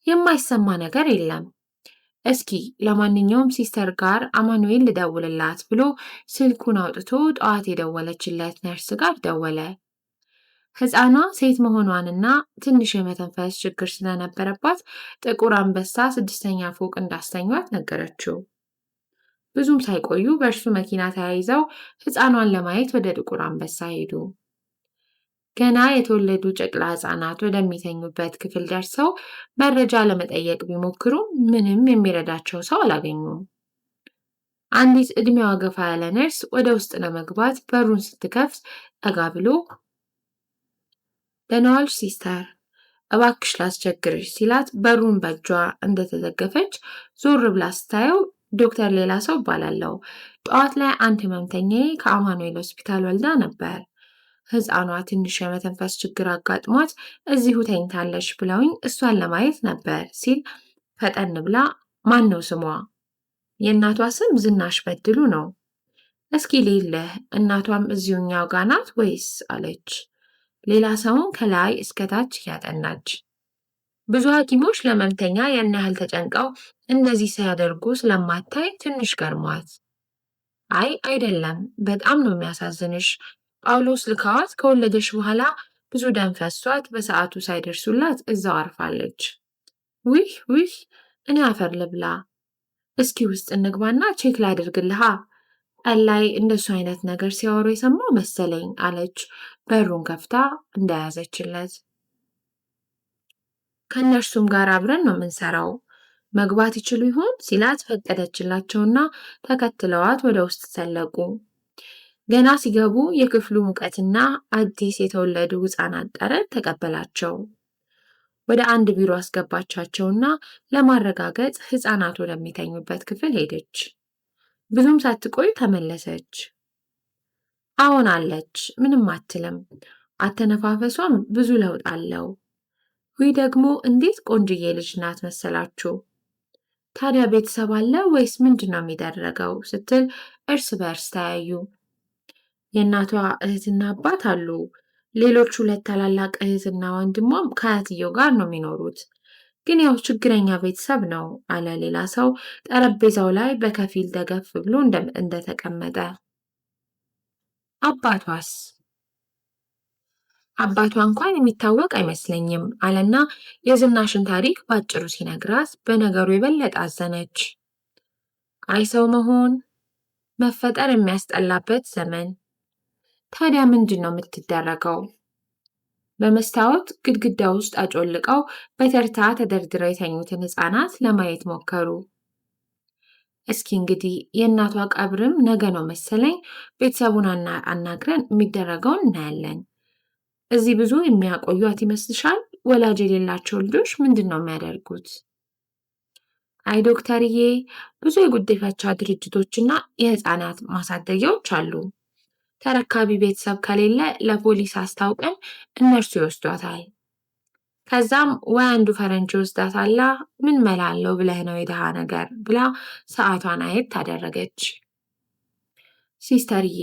የማይሰማ ነገር የለም። እስኪ ለማንኛውም ሲስተር ጋር አማኑኤል ልደውልላት ብሎ ስልኩን አውጥቶ ጠዋት የደወለችለት ነርስ ጋር ደወለ። ህፃኗ ሴት መሆኗንና ትንሽ የመተንፈስ ችግር ስለነበረባት ጥቁር አንበሳ 6ኛ ፎቅ እንዳስተኛት ነገረችው። ብዙም ሳይቆዩ በእርሱ መኪና ተያይዘው ህፃኗን ለማየት ወደ ጥቁር አንበሳ ሄዱ። ገና የተወለዱ ጨቅላ ህፃናት ወደሚተኙበት ክፍል ደርሰው መረጃ ለመጠየቅ ቢሞክሩ ምንም የሚረዳቸው ሰው አላገኙም። አንዲት እድሜዋ ገፋ ያለ ነርስ ወደ ውስጥ ለመግባት በሩን ስትከፍት ጠጋ ብሎ ደህና ዋልሽ ሲስተር፣ እባክሽ ላስቸግርሽ ሲላት በሩን በእጇ እንደተደገፈች ዞር ብላ ስታየው ዶክተር ሌላ ሰው እባላለሁ። ጠዋት ላይ አንድ ህመምተኛዬ ከአማኑኤል ሆስፒታል ወልዳ ነበር። ሕፃኗ ትንሽ የመተንፈስ ችግር አጋጥሟት እዚሁ ተኝታለች ብለውኝ እሷን ለማየት ነበር ሲል ፈጠን ብላ ማን ነው ስሟ? የእናቷ ስም ዝናሽ በድሉ ነው። እስኪ ልይልህ እናቷም እዚሁ እኛው ጋ ናት ወይስ? አለች ሌላ ሰውን ከላይ እስከታች እያጠናች። ብዙ ሐኪሞች ለሕመምተኛ ያን ያህል ተጨንቀው እነዚህ ሲያደርጉ ስለማታይ ትንሽ ገርሟት፣ አይ አይደለም፣ በጣም ነው የሚያሳዝንሽ። ጳውሎስ ልካዋት ከወለደች በኋላ ብዙ ደም ፈሷት በሰዓቱ ሳይደርሱላት እዛው አርፋለች። ውይ ውይ፣ እኔ አፈር ልብላ። እስኪ ውስጥ እንግባና ቼክ ላድርግልሃ። ቀን ላይ እንደሱ አይነት ነገር ሲያወሩ የሰማው መሰለኝ አለች በሩን ከፍታ እንደያዘችለት። ከእነርሱም ጋር አብረን ነው የምንሰራው። መግባት ይችሉ ይሆን ሲላት ፈቀደችላቸውና ተከትለዋት ወደ ውስጥ ሰለቁ። ገና ሲገቡ የክፍሉ ሙቀትና አዲስ የተወለዱ ሕፃናት ጠረን ተቀበላቸው። ወደ አንድ ቢሮ አስገባቻቸውና ለማረጋገጥ ሕፃናት ወደሚተኙበት ክፍል ሄደች። ብዙም ሳትቆይ ተመለሰች። አዎን አለች፣ ምንም አትልም። አተነፋፈሷም ብዙ ለውጥ አለው። ውይ ደግሞ እንዴት ቆንጅዬ ልጅ ናት መሰላችሁ። ታዲያ ቤተሰብ አለ ወይስ ምንድን ነው የሚደረገው? ስትል እርስ በእርስ ተያዩ። የእናቷ እህትና አባት አሉ። ሌሎች ሁለት ታላላቅ እህትና ወንድሟም ከአያትየው ጋር ነው የሚኖሩት። ግን ያው ችግረኛ ቤተሰብ ነው አለ ሌላ ሰው ጠረጴዛው ላይ በከፊል ደገፍ ብሎ እንደተቀመጠ። አባቷስ? አባቷ እንኳን የሚታወቅ አይመስለኝም አለና የዝናሽን ታሪክ ባጭሩ ሲነግራት በነገሩ የበለጠ አዘነች። አይ ሰው መሆን መፈጠር የሚያስጠላበት ዘመን። ታዲያ ምንድን ነው የምትደረገው? በመስታወት ግድግዳ ውስጥ አጮልቀው በተርታ ተደርድረው የተኙትን ሕፃናት ለማየት ሞከሩ። እስኪ እንግዲህ የእናቷ ቀብርም ነገ ነው መሰለኝ። ቤተሰቡን አናግረን የሚደረገውን እናያለን። እዚህ ብዙ የሚያቆዩት ይመስልሻል? ወላጅ የሌላቸው ልጆች ምንድን ነው የሚያደርጉት? አይ ዶክተርዬ፣ ብዙ የጉዲፈቻ ድርጅቶችና የሕፃናት ማሳደጊያዎች አሉ። ተረካቢ ቤተሰብ ከሌለ ለፖሊስ አስታውቀን እነርሱ ይወስዷታል። ከዛም ወይ አንዱ ፈረንጅ ይወስዳታል። ምን መላ አለው ብለህ ነው የድሃ ነገር ብላ ሰዓቷን አየት ታደረገች። ሲስተርዬ፣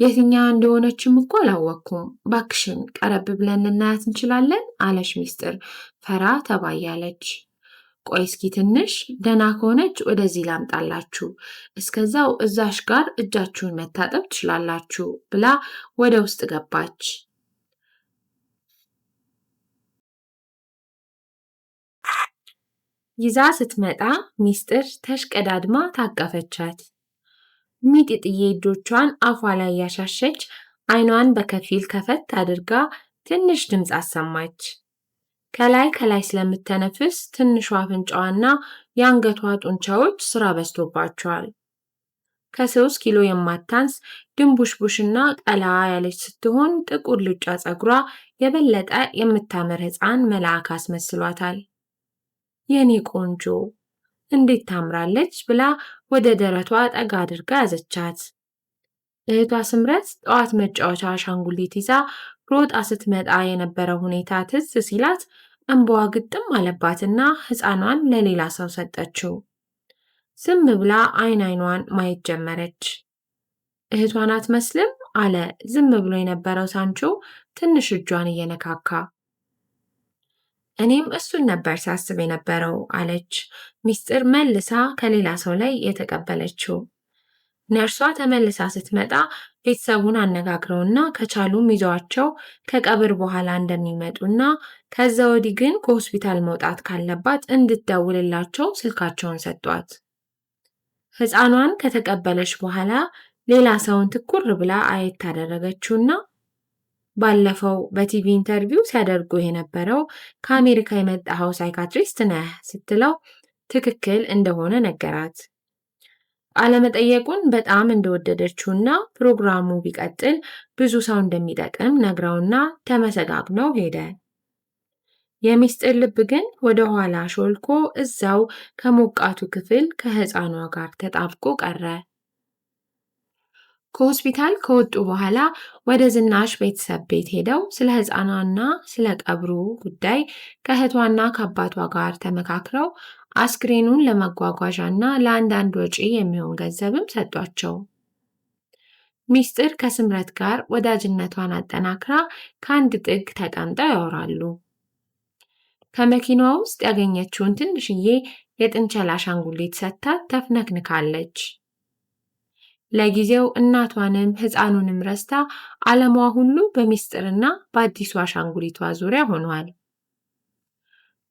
የትኛዋ እንደሆነችም እኮ አላወቅኩም። ባክሽን ቀረብ ብለን ልናያት እንችላለን? አለች ሚስጥር ፈራ ተባ እያለች። ቆይ እስኪ ትንሽ ደህና ከሆነች ወደዚህ ላምጣላችሁ፣ እስከዛው እዛሽ ጋር እጃችሁን መታጠብ ትችላላችሁ ብላ ወደ ውስጥ ገባች። ይዛ ስትመጣ ሚስጥር ተሽቀዳድማ ታቀፈቻት። ሚጢጥዬ እጆቿን አፏ ላይ ያሻሸች አይኗን በከፊል ከፈት አድርጋ ትንሽ ድምፅ አሰማች። ከላይ ከላይ ስለምተነፍስ ትንሿ አፍንጫዋና የአንገቷ ጡንቻዎች ስራ በዝቶባቸዋል። ከ3 ኪሎ የማታንስ ድንቡሽቡሽና ቀላ ያለች ስትሆን ጥቁር ልጫ ፀጉሯ የበለጠ የምታምር ሕፃን መልአክ አስመስሏታል። የኔ ቆንጆ እንዴት ታምራለች ብላ ወደ ደረቷ ጠጋ አድርጋ ያዘቻት። እህቷ ስምረት ጠዋት መጫወቻ አሻንጉሊት ይዛ ሮጣ ስትመጣ የነበረው ሁኔታ ትዝ ሲላት እንባዋ ግጥም አለባትና ሕፃኗን ለሌላ ሰው ሰጠችው። ዝም ብላ አይን አይኗን ማየት ጀመረች። እህቷን አትመስልም አለ ዝም ብሎ የነበረው ሳንቾ ትንሽ እጇን እየነካካ። እኔም እሱን ነበር ሳስብ የነበረው አለች ሚስጥር መልሳ ከሌላ ሰው ላይ የተቀበለችው። ነርሷ ተመልሳ ስትመጣ ቤተሰቡን አነጋግረውና ከቻሉም ይዘዋቸው ከቀብር በኋላ እንደሚመጡና ከዛ ወዲህ ግን ከሆስፒታል መውጣት ካለባት እንድትደውልላቸው ስልካቸውን ሰጧት። ሕፃኗን ከተቀበለች በኋላ ሌላ ሰውን ትኩር ብላ አየት ታደረገችውና ባለፈው በቲቪ ኢንተርቪው ሲያደርጉ የነበረው ከአሜሪካ የመጣኸው ሳይካትሪስት ነህ ስትለው ትክክል እንደሆነ ነገራት። ቃለመጠየቁን በጣም እንደወደደችውና ፕሮግራሙ ቢቀጥል ብዙ ሰው እንደሚጠቅም ነግረውና ተመሰጋግነው ሄደ። የሚስጥር ልብ ግን ወደ ኋላ ሾልኮ እዛው ከሞቃቱ ክፍል ከሕፃኗ ጋር ተጣብቆ ቀረ። ከሆስፒታል ከወጡ በኋላ ወደ ዝናሽ ቤተሰብ ቤት ሄደው ስለ ሕፃኗና ስለ ቀብሩ ጉዳይ ከእህቷና ከአባቷ ጋር ተመካክረው አስክሬኑን ለመጓጓዣና ለአንዳንድ ወጪ የሚሆን ገንዘብም ሰጧቸው። ሚስጥር ከስምረት ጋር ወዳጅነቷን አጠናክራ ከአንድ ጥግ ተቀምጠው ያወራሉ። ከመኪናዋ ውስጥ ያገኘችውን ትንሽዬ የጥንቸል አሻንጉሊት ሰጥታት ተፍነክንካለች። ለጊዜው እናቷንም ሕፃኑንም ረስታ ዓለሟ ሁሉ በሚስጥርና በአዲሱ አሻንጉሊቷ ዙሪያ ሆኗል።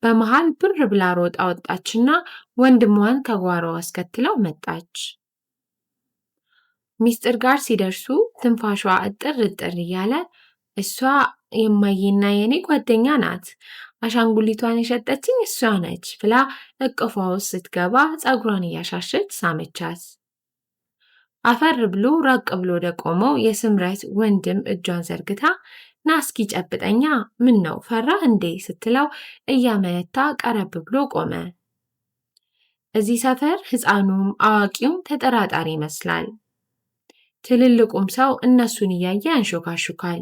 በመሃል ብር ብላ ሮጣ ወጣችና ወንድሟን ከጓሮዋ አስከትለው መጣች። ሚስጥር ጋር ሲደርሱ ትንፋሿ እጥር እጥር እያለ እሷ የማዬና የኔ ጓደኛ ናት፣ አሻንጉሊቷን የሸጠችኝ እሷ ነች ብላ እቅፏ ውስጥ ስትገባ ፀጉሯን እያሻሸች ሳመቻት። አፈር ብሎ ራቅ ብሎ ወደ ቆመው የስምረት ወንድም እጇን ዘርግታ ና እስኪ ጨብጠኛ፣ ምን ነው ፈራህ እንዴ ስትለው እያመነታ ቀረብ ብሎ ቆመ። እዚህ ሰፈር ሕፃኑም አዋቂውም ተጠራጣሪ ይመስላል። ትልልቁም ሰው እነሱን እያየ ያንሾካሹካል።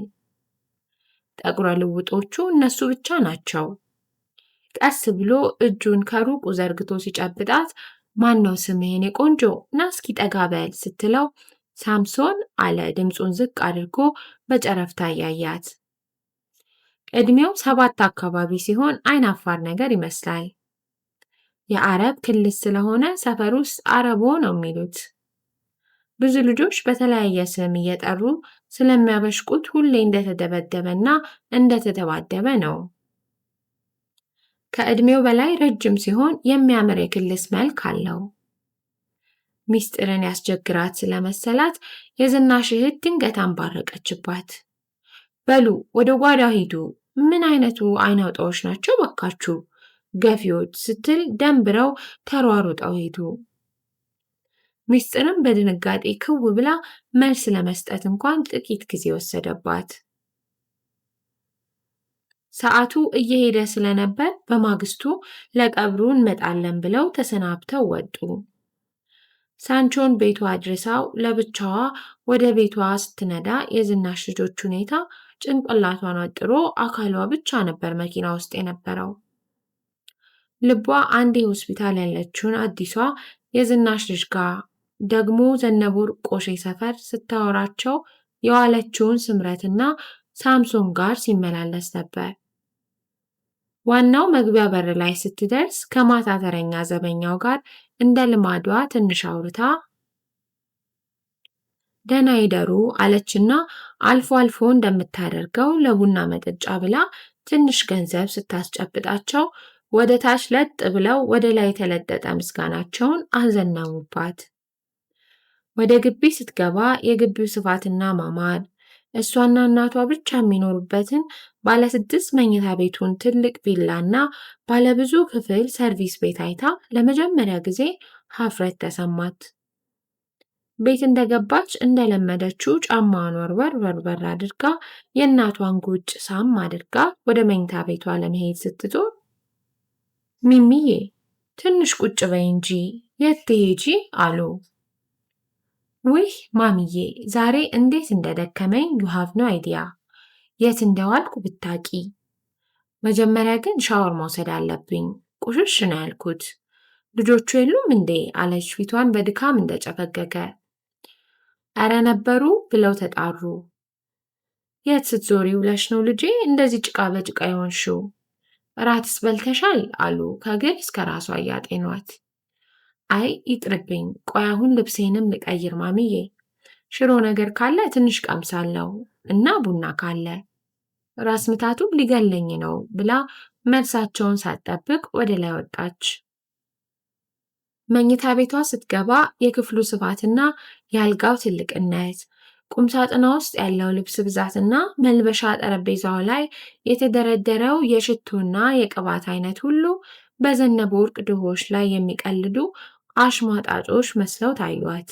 ጠጉረ ልውጦቹ እነሱ ብቻ ናቸው። ቀስ ብሎ እጁን ከሩቁ ዘርግቶ ሲጨብጣት ማነው ስምህ የኔ ቆንጆ? ና እስኪ ጠጋ በል ስትለው ሳምሶን አለ ድምፁን ዝቅ አድርጎ በጨረፍታ እያያት። ዕድሜው 7 አካባቢ ሲሆን አይናፋር ነገር ይመስላል። የአረብ ክልል ስለሆነ ሰፈር ውስጥ አረቦ ነው የሚሉት። ብዙ ልጆች በተለያየ ስም እየጠሩ ስለሚያበሽቁት ሁሌ እንደተደበደበና እንደተደባደበ ነው። ከዕድሜው በላይ ረጅም ሲሆን የሚያምር የክልስ መልክ አለው። ሚስጥርን ያስቸግራት ስለመሰላት የዝናሽ እህት ድንገት አንባረቀችባት። በሉ ወደ ጓዳ ሂዱ፣ ምን አይነቱ አይነ አውጣዎች ናቸው ባካችሁ ገፊዎች ስትል ደንብረው ተሯሩጠው ሄዱ። ሚስጥርም በድንጋጤ ክው ብላ መልስ ለመስጠት እንኳን ጥቂት ጊዜ ወሰደባት። ሰዓቱ እየሄደ ስለነበር በማግስቱ ለቀብሩ እንመጣለን ብለው ተሰናብተው ወጡ። ሳንቾን ቤቷ አድርሳው ለብቻዋ ወደ ቤቷ ስትነዳ የዝናሽ ልጆች ሁኔታ ጭንቅላቷን ወጥሮ አካሏ ብቻ ነበር መኪና ውስጥ የነበረው። ልቧ አንዴ ሆስፒታል ያለችውን አዲሷ የዝናሽ ልጅ ጋር ደግሞ ዘነቡር ቆሼ ሰፈር ስታወራቸው የዋለችውን ስምረትና ሳምሶን ጋር ሲመላለስ ነበር። ዋናው መግቢያ በር ላይ ስትደርስ ከማታ ተረኛ ዘበኛው ጋር እንደ ልማዷ ትንሽ አውርታ ደህና ይደሩ አለችና አልፎ አልፎ እንደምታደርገው ለቡና መጠጫ ብላ ትንሽ ገንዘብ ስታስጨብጣቸው ወደ ታች ለጥ ብለው ወደ ላይ የተለጠጠ ምስጋናቸውን አዘነሙባት። ወደ ግቢ ስትገባ የግቢው ስፋትና ማማር እሷና እናቷ ብቻ የሚኖሩበትን ባለ 6 መኝታ ቤቱን ትልቅ ቪላና ባለብዙ ክፍል ሰርቪስ ቤት አይታ ለመጀመሪያ ጊዜ ሀፍረት ተሰማት። ቤት እንደገባች እንደለመደችው ጫማዋን ወርወር አድርጋ የእናቷን ጉጭ ሳም አድርጋ ወደ መኝታ ቤቷ ለመሄድ ስትዞር ሚሚዬ ትንሽ ቁጭ በይ እንጂ የት ትሄጂ አሉ። ውይ ማሚዬ ዛሬ እንዴት እንደደከመኝ you have no idea የት እንደዋልኩ ብታቂ። መጀመሪያ ግን ሻወር መውሰድ አለብኝ፣ ቁሽሽ ነው ያልኩት። ልጆቹ የሉም እንዴ አለች ፊቷን በድካም እንደጨፈገገ። አረ ነበሩ ብለው ተጣሩ። የት ስትዞሪ ውለሽ ነው ልጄ እንደዚህ ጭቃ በጭቃ የሆንሽው? እራትስ በልተሻል አሉ ከግር እስከ ራሷ እያጤኗት። አይ ይቅርብኝ፣ ቆይ አሁን ልብሴንም ልቀይር ማሚዬ። ሽሮ ነገር ካለ ትንሽ ቀምሳለሁ እና ቡና ካለ ራስ ምታቱም ሊገለኝ ነው ብላ መልሳቸውን ሳትጠብቅ ወደ ላይ ወጣች። መኝታ ቤቷ ስትገባ የክፍሉ ስፋትና የአልጋው ትልቅነት፣ ቁምሳጥኗ ውስጥ ያለው ልብስ ብዛትና መልበሻ ጠረጴዛው ላይ የተደረደረው የሽቶና የቅባት አይነት ሁሉ በዘነበ ወርቅ ድሆች ላይ የሚቀልዱ አሽሟጣጮች መስለው ታዩአት።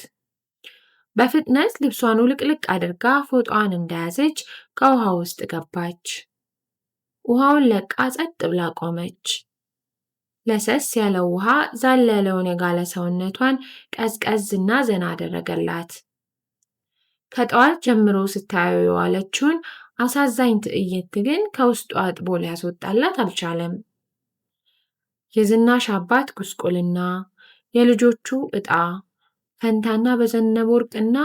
በፍጥነት ልብሷን ውልቅልቅ አድርጋ ፎጣዋን እንደያዘች ከውሃ ውስጥ ገባች። ውሃውን ለቃ ጸጥ ብላ ቆመች። ለሰስ ያለው ውሃ ዛል ያለውን የጋለ ሰውነቷን ቀዝቀዝና ዘና አደረገላት። ከጠዋት ጀምሮ ስታየው የዋለችውን አሳዛኝ ትዕይንት ግን ከውስጧ አጥቦ ሊያስወጣላት አልቻለም። የዝናሽ አባት ጉስቁልና፣ የልጆቹ ዕጣ ፈንታና በዘነበወርቅና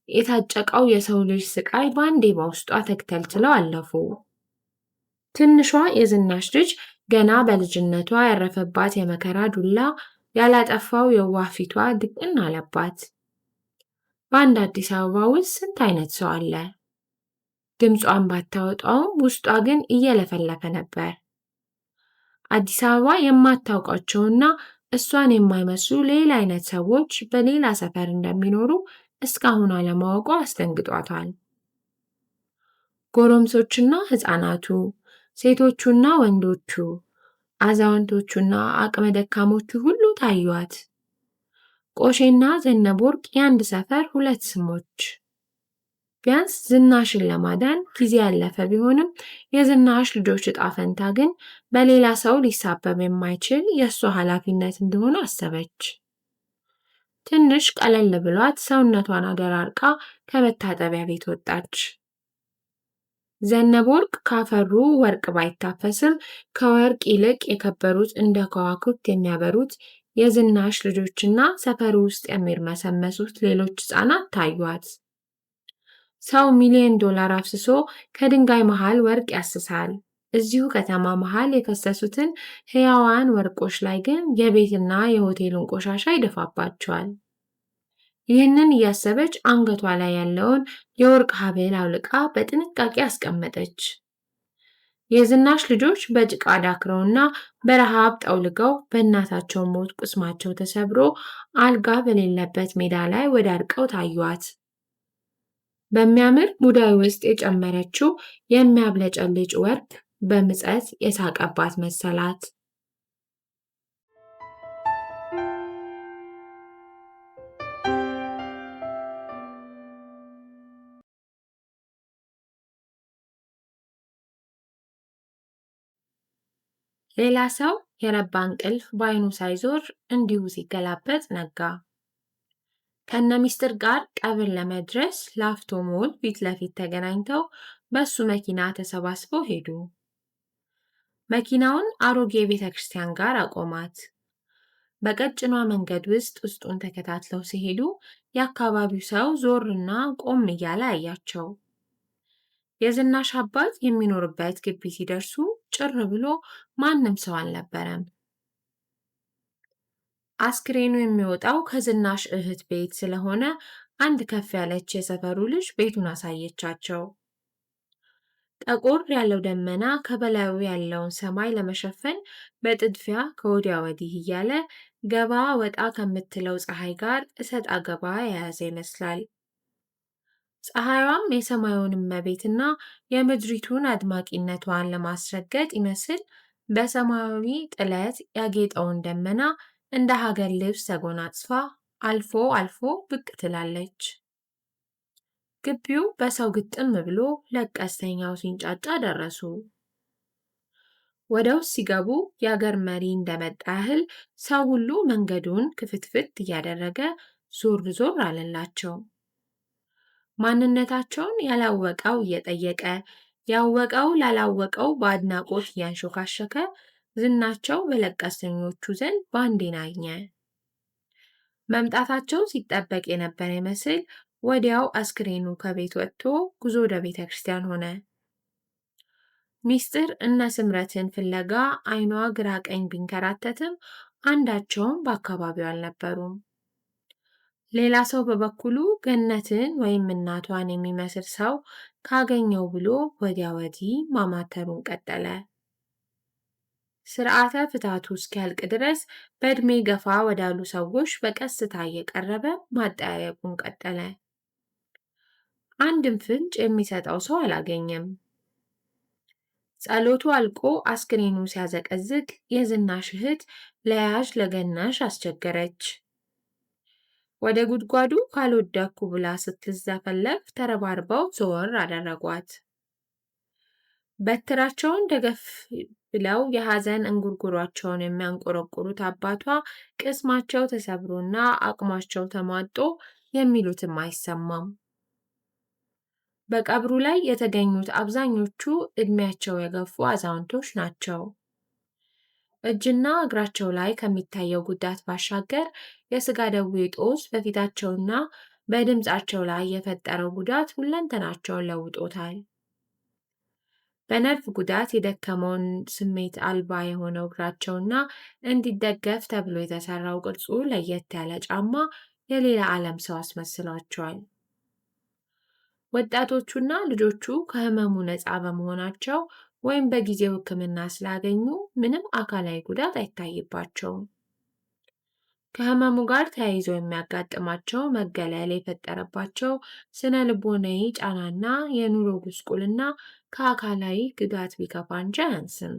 የታጨቀው የሰው ልጅ ስቃይ በአንዴ በውስጧ ተግተልትለው አለፉ። ትንሿ የዝናሽ ልጅ ገና በልጅነቷ ያረፈባት የመከራ ዱላ ያላጠፋው የዋህ ፊቷ ድቅን አለባት። በአንድ አዲስ አበባ ውስጥ ስንት አይነት ሰው አለ! ድምጿን ባታወጣውም ውስጧ ግን እየለፈለፈ ነበር። አዲስ አበባ የማታውቃቸውና እሷን የማይመስሉ ሌላ አይነት ሰዎች በሌላ ሰፈር እንደሚኖሩ እስካሁን አለማወቋ አስደንግጧታል። ጎረምሶችና ሕፃናቱ፣ ሴቶቹና ወንዶቹ፣ አዛውንቶቹና አቅመ ደካሞቹ ሁሉ ታዩአት። ቆሼና ዘነበወርቅ የአንድ ሰፈር ሁለት ስሞች። ቢያንስ ዝናሽን ለማዳን ጊዜ ያለፈ ቢሆንም የዝናሽ ልጆች ዕጣ ፈንታ ግን በሌላ ሰው ሊሳበብ የማይችል የእሷ ኃላፊነት እንደሆነ አሰበች። ትንሽ ቀለል ብሏት ሰውነቷን አደራርቃ ከመታጠቢያ ቤት ወጣች። ዘነበወርቅ ካፈሩ ወርቅ ባይታፈስም ከወርቅ ይልቅ የከበሩት እንደ ከዋክብት የሚያበሩት የዝናሽ ልጆችና ሰፈሩ ውስጥ የሚርመሰመሱት ሌሎች ሕፃናት ታዩአት። ሰው $1,000,000 አፍስሶ ከድንጋይ መሃል ወርቅ ያስሳል። እዚሁ ከተማ መሃል የፈሰሱትን ሕያዋን ወርቆች ላይ ግን የቤትና የሆቴሉን ቆሻሻ ይደፋባቸዋል። ይህንን እያሰበች አንገቷ ላይ ያለውን የወርቅ ሐብል አውልቃ በጥንቃቄ አስቀመጠች። የዝናሽ ልጆች በጭቃ ዳክረውና በረሃብ ጠውልገው በእናታቸው ሞት ቁስማቸው ተሰብሮ አልጋ በሌለበት ሜዳ ላይ ወዳድቀው ታዩአት። በሚያምር ሙዳይ ውስጥ የጨመረችው የሚያብለጨልጭ ወርቅ በምጸት የሳቀባት መሰላት። ሌላ ሰው የረባ እንቅልፍ በዓይኑ ሳይዞር እንዲሁ ሲገላበጥ ነጋ። ከነ ሚስጥር ጋር ቀብር ለመድረስ ላፍቶ ሞል ፊት ለፊት ተገናኝተው በሱ መኪና ተሰባስበው ሄዱ። መኪናውን አሮጌ ቤተ ክርስቲያን ጋር አቆማት። በቀጭኗ መንገድ ውስጡን ተከታትለው ሲሄዱ የአካባቢው ሰው ዞርና ቆም እያለ አያቸው። የዝናሽ አባት የሚኖርበት ግቢ ሲደርሱ ጭር ብሎ ማንም ሰው አልነበረም። አስክሬኑ የሚወጣው ከዝናሽ እህት ቤት ስለሆነ አንድ ከፍ ያለች የሰፈሩ ልጅ ቤቱን አሳየቻቸው። ጠቆር ያለው ደመና ከበላዩ ያለውን ሰማይ ለመሸፈን በጥድፊያ ከወዲያ ወዲህ እያለ ገባ ወጣ ከምትለው ፀሐይ ጋር እሰጥ አገባ የያዘ ይመስላል። ፀሐይዋም የሰማዩን እመቤትና የምድሪቱን አድማቂነቷን ለማስረገጥ ይመስል በሰማያዊ ጥለት ያጌጠውን ደመና እንደ ሀገር ልብስ ተጎናጽፋ አልፎ አልፎ ብቅ ትላለች። ግቢው በሰው ግጥም ብሎ ለቀስተኛው ሲንጫጫ ደረሱ። ወደ ውስጥ ሲገቡ የአገር መሪ እንደመጣ ያህል ሰው ሁሉ መንገዱን ክፍትፍት እያደረገ ዞር ዞር አለላቸው። ማንነታቸውን ያላወቀው እየጠየቀ ያወቀው ላላወቀው በአድናቆት እያንሾካሸከ ዝናቸው በለቀስተኞቹ ዘንድ ባንዴ ናኘ። መምጣታቸው ሲጠበቅ የነበረ ይመስል ወዲያው አስክሬኑ ከቤት ወጥቶ ጉዞ ወደ ቤተ ክርስቲያን ሆነ። ሚስጥር እነ ስምረትን ፍለጋ ዓይኗ ግራ ቀኝ ቢንከራተትም አንዳቸውም በአካባቢው አልነበሩም። ሌላ ሰው በበኩሉ ገነትን ወይም እናቷን የሚመስል ሰው ካገኘው ብሎ ወዲያ ወዲህ ማማተሩን ቀጠለ። ስርዓተ ፍታቱ እስኪያልቅ ድረስ በዕድሜ ገፋ ወዳሉ ሰዎች በቀስታ እየቀረበ ማጠያየቁን ቀጠለ። አንድም ፍንጭ የሚሰጠው ሰው አላገኘም። ጸሎቱ አልቆ አስክሬኑ ሲያዘቀዝቅ የዝናሽ እህት ለያዥ ለገናሽ አስቸገረች። ወደ ጉድጓዱ ካልወደኩ ብላ ስትዘፈለፍ ተረባርበው ዘወር አደረጓት። በትራቸውን ደገፍ ብለው የሐዘን እንጉርጉሯቸውን የሚያንቆረቁሩት አባቷ ቅስማቸው ተሰብሮና አቅማቸው ተሟጦ የሚሉትም አይሰማም። በቀብሩ ላይ የተገኙት አብዛኞቹ ዕድሜያቸው የገፉ አዛውንቶች ናቸው። እጅና እግራቸው ላይ ከሚታየው ጉዳት ባሻገር የሥጋ ደዌ ጦስ በፊታቸውና በድምፃቸው ላይ የፈጠረው ጉዳት ሁለንተናቸውን ለውጦታል። በነርቭ ጉዳት የደከመውን ስሜት አልባ የሆነው እግራቸውና እንዲደገፍ ተብሎ የተሰራው ቅርጹ ለየት ያለ ጫማ የሌላ ዓለም ሰው አስመስሏቸዋል። ወጣቶቹና ልጆቹ ከህመሙ ነፃ በመሆናቸው ወይም በጊዜው ሕክምና ስላገኙ ምንም አካላዊ ጉዳት አይታይባቸውም። ከህመሙ ጋር ተያይዞ የሚያጋጥማቸው መገለል የፈጠረባቸው ስነ ልቦናዊ ጫናና የኑሮ ጉስቁልና ከአካላዊ ጉዳት ቢከፋ እንጂ አያንስም።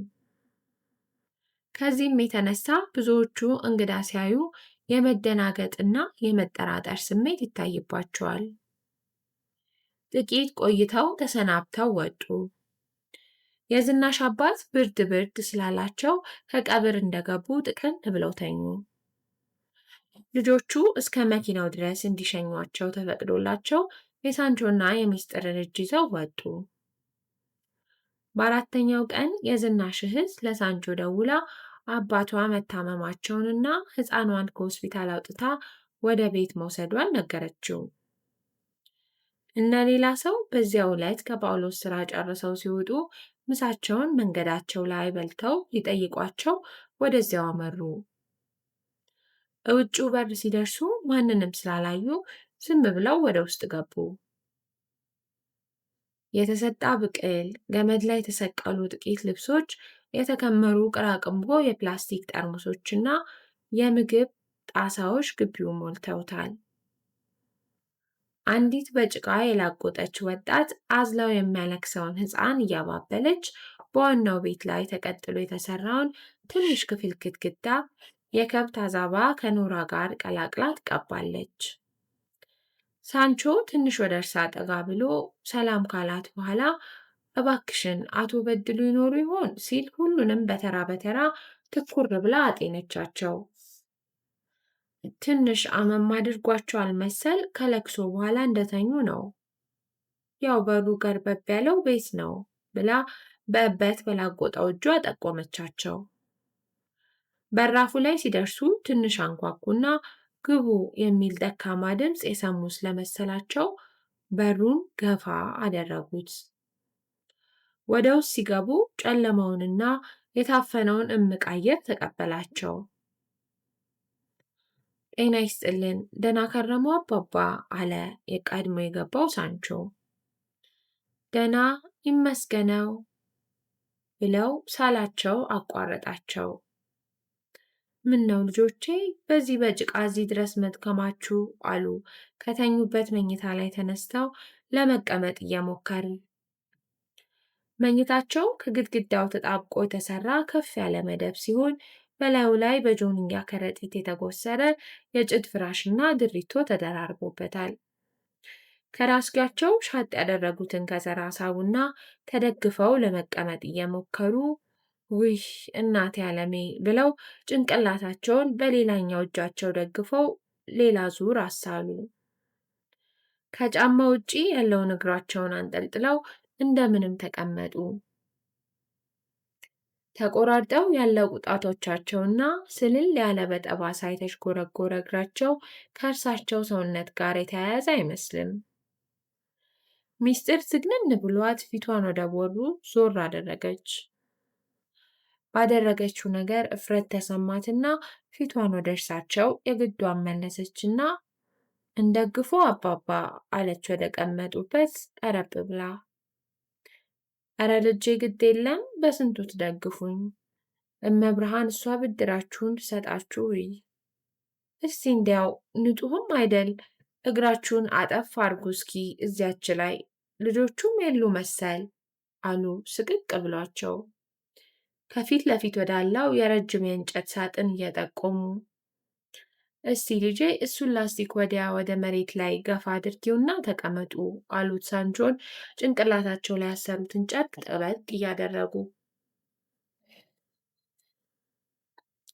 ከዚህም የተነሳ ብዙዎቹ እንግዳ ሲያዩ የመደናገጥና የመጠራጠር ስሜት ይታይባቸዋል። ጥቂት ቆይተው ተሰናብተው ወጡ። የዝናሽ አባት ብርድ ብርድ ስላላቸው ከቀብር እንደገቡ ጥቅን ብለው ተኙ። ልጆቹ እስከ መኪናው ድረስ እንዲሸኟቸው ተፈቅዶላቸው የሳንቾና የሚስጥርን እጅ ይዘው ወጡ። በአራተኛው ቀን የዝናሽ እህት ለሳንቾ ደውላ አባቷ መታመማቸውንና ሕፃኗን ከሆስፒታል አውጥታ ወደ ቤት መውሰዷን ነገረችው። እነ ሌላ ሰው በዚያው ዕለት ከጳውሎስ ሥራ ጨርሰው ሲወጡ ምሳቸውን መንገዳቸው ላይ በልተው ሊጠይቋቸው ወደዚያው አመሩ። እውጭው በር ሲደርሱ ማንንም ስላላዩ ዝም ብለው ወደ ውስጥ ገቡ። የተሰጣ ብቅል፣ ገመድ ላይ የተሰቀሉ ጥቂት ልብሶች፣ የተከመሩ ቅራቅንቦ የፕላስቲክ ጠርሙሶችና የምግብ ጣሳዎች ግቢውን ሞልተውታል። አንዲት በጭቃ የላቆጠች ወጣት አዝላው የሚያለቅሰውን ሕፃን እያባበለች በዋናው ቤት ላይ ተቀጥሎ የተሰራውን ትንሽ ክፍል ግድግዳ የከብት አዛባ ከኖራ ጋር ቀላቅላ ትቀባለች። ሳንቾ ትንሽ ወደ እርሷ ጠጋ ብሎ ሰላም ካላት በኋላ እባክሽን አቶ በድሉ ይኖሩ ይሆን ሲል ሁሉንም በተራ በተራ ትኩር ብላ አጤነቻቸው። ትንሽ አመም አድርጓቸዋል መሰል ከለቅሶ በኋላ እንደተኙ ነው። ያው በሩ ገርበብ ያለው ቤት ነው ብላ በእበት በላጎጠው እጇ ጠቆመቻቸው። በራፉ ላይ ሲደርሱ ትንሽ አንኳኩና ግቡ የሚል ደካማ ድምፅ የሰሙ ስለመሰላቸው በሩን ገፋ አደረጉት። ወደ ውስጥ ሲገቡ ጨለማውንና የታፈነውን እምቅ አየር ተቀበላቸው። ጤና ይስጥልን፣ ደህና ከረሙ አባባ አለ የቀድሞ የገባው ሳንቾ። ደህና ይመስገነው ብለው ሳላቸው አቋረጣቸው። ምን ነው ልጆቼ በዚህ በጭቃ እዚህ ድረስ መድከማችሁ? አሉ ከተኙበት መኝታ ላይ ተነስተው ለመቀመጥ እየሞከሩ። መኝታቸው ከግድግዳው ተጣብቆ የተሰራ ከፍ ያለ መደብ ሲሆን በላዩ ላይ በጆንያ ከረጢት የተጎሰረ የጭድ ፍራሽና ድሪቶ ተደራርቦበታል። ከራስጌያቸው ሻጥ ያደረጉትን ከዘራ ሳቡና ተደግፈው ለመቀመጥ እየሞከሩ ውይ እናቴ ዓለሜ ብለው ጭንቅላታቸውን በሌላኛው እጃቸው ደግፈው ሌላ ዙር አሳሉ። ከጫማ ውጪ ያለውን እግራቸውን አንጠልጥለው እንደምንም ተቀመጡ። ተቆራርጠው ያለቁ ጣቶቻቸውና ስልል ያለ በጠባሳ የተዥጎረጎረ እግራቸው ከእርሳቸው ሰውነት ጋር የተያያዘ አይመስልም። ሚስጥር ዝግንን ብሏት ፊቷን ወደ በሩ ዞር አደረገች። ባደረገችው ነገር እፍረት ተሰማትና ፊቷን ወደ እርሳቸው የግዷን መለሰችና እንደግፎ አባባ አለች ወደ ቀመጡበት ቀረብ ብላ። እረ ልጄ ግድ የለም በስንቱ ትደግፉኝ፣ እመብርሃን እሷ ብድራችሁን ትሰጣችሁ። እስቲ እንዲያው ንጡህም አይደል እግራችሁን አጠፍ አርጉ እስኪ እዚያች ላይ ልጆቹም የሉ መሰል አሉ ስቅቅ ብሏቸው ከፊት ለፊት ወዳለው የረጅም የእንጨት ሳጥን እየጠቆሙ። እስቲ ልጄ እሱን ላስቲክ ወዲያ ወደ መሬት ላይ ገፋ አድርጊውና ተቀመጡ አሉት ሳንቾን ጭንቅላታቸው ላይ ያሰሩትን ጨርቅ ጠበቅ እያደረጉ።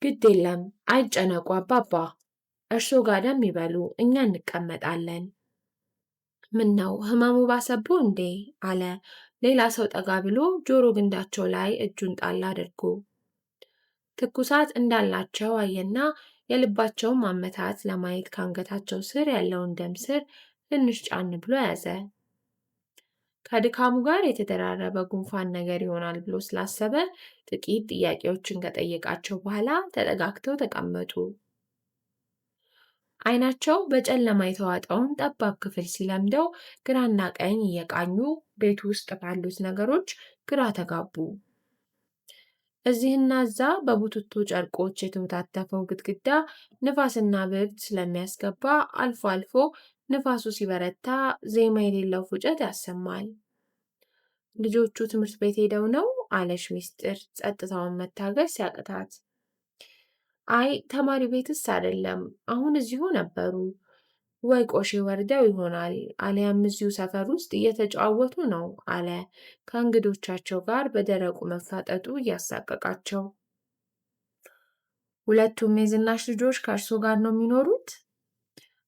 ግድ የለም አይጨነቁ አባባ፣ እርሶ ጋደም ይበሉ እኛ እንቀመጣለን ምነው ህመሙ ባሰብዎ እንዴ? አለ ሌላ ሰው ጠጋ ብሎ ጆሮ ግንዳቸው ላይ እጁን ጣል አድርጎ። ትኩሳት እንዳላቸው አየና የልባቸውን ማመታት ለማየት ከአንገታቸው ስር ያለውን ደም ስር ትንሽ ጫን ብሎ ያዘ። ከድካሙ ጋር የተደራረበ ጉንፋን ነገር ይሆናል ብሎ ስላሰበ ጥቂት ጥያቄዎችን ከጠየቃቸው በኋላ ተጠጋግተው ተቀመጡ። ዓይናቸው በጨለማ የተዋጠውን ጠባብ ክፍል ሲለምደው ግራና ቀኝ እየቃኙ ቤት ውስጥ ባሉት ነገሮች ግራ ተጋቡ። እዚህና እዛ በቡትቶ ጨርቆች የተወታተፈው ግድግዳ ንፋስና ብርድ ስለሚያስገባ አልፎ አልፎ ንፋሱ ሲበረታ ዜማ የሌለው ፉጨት ያሰማል። ልጆቹ ትምህርት ቤት ሄደው ነው? አለች ሚስጥር ጸጥታውን መታገስ ሲያቅታት። አይ ተማሪ ቤትስ አይደለም፣ አሁን እዚሁ ነበሩ። ወይ ቆሼ ወርደው ይሆናል አሊያም እዚሁ ሰፈር ውስጥ እየተጨዋወቱ ነው አለ ከእንግዶቻቸው ጋር በደረቁ መፋጠጡ እያሳቀቃቸው። ሁለቱም የዝናሽ ልጆች ከእርሶ ጋር ነው የሚኖሩት?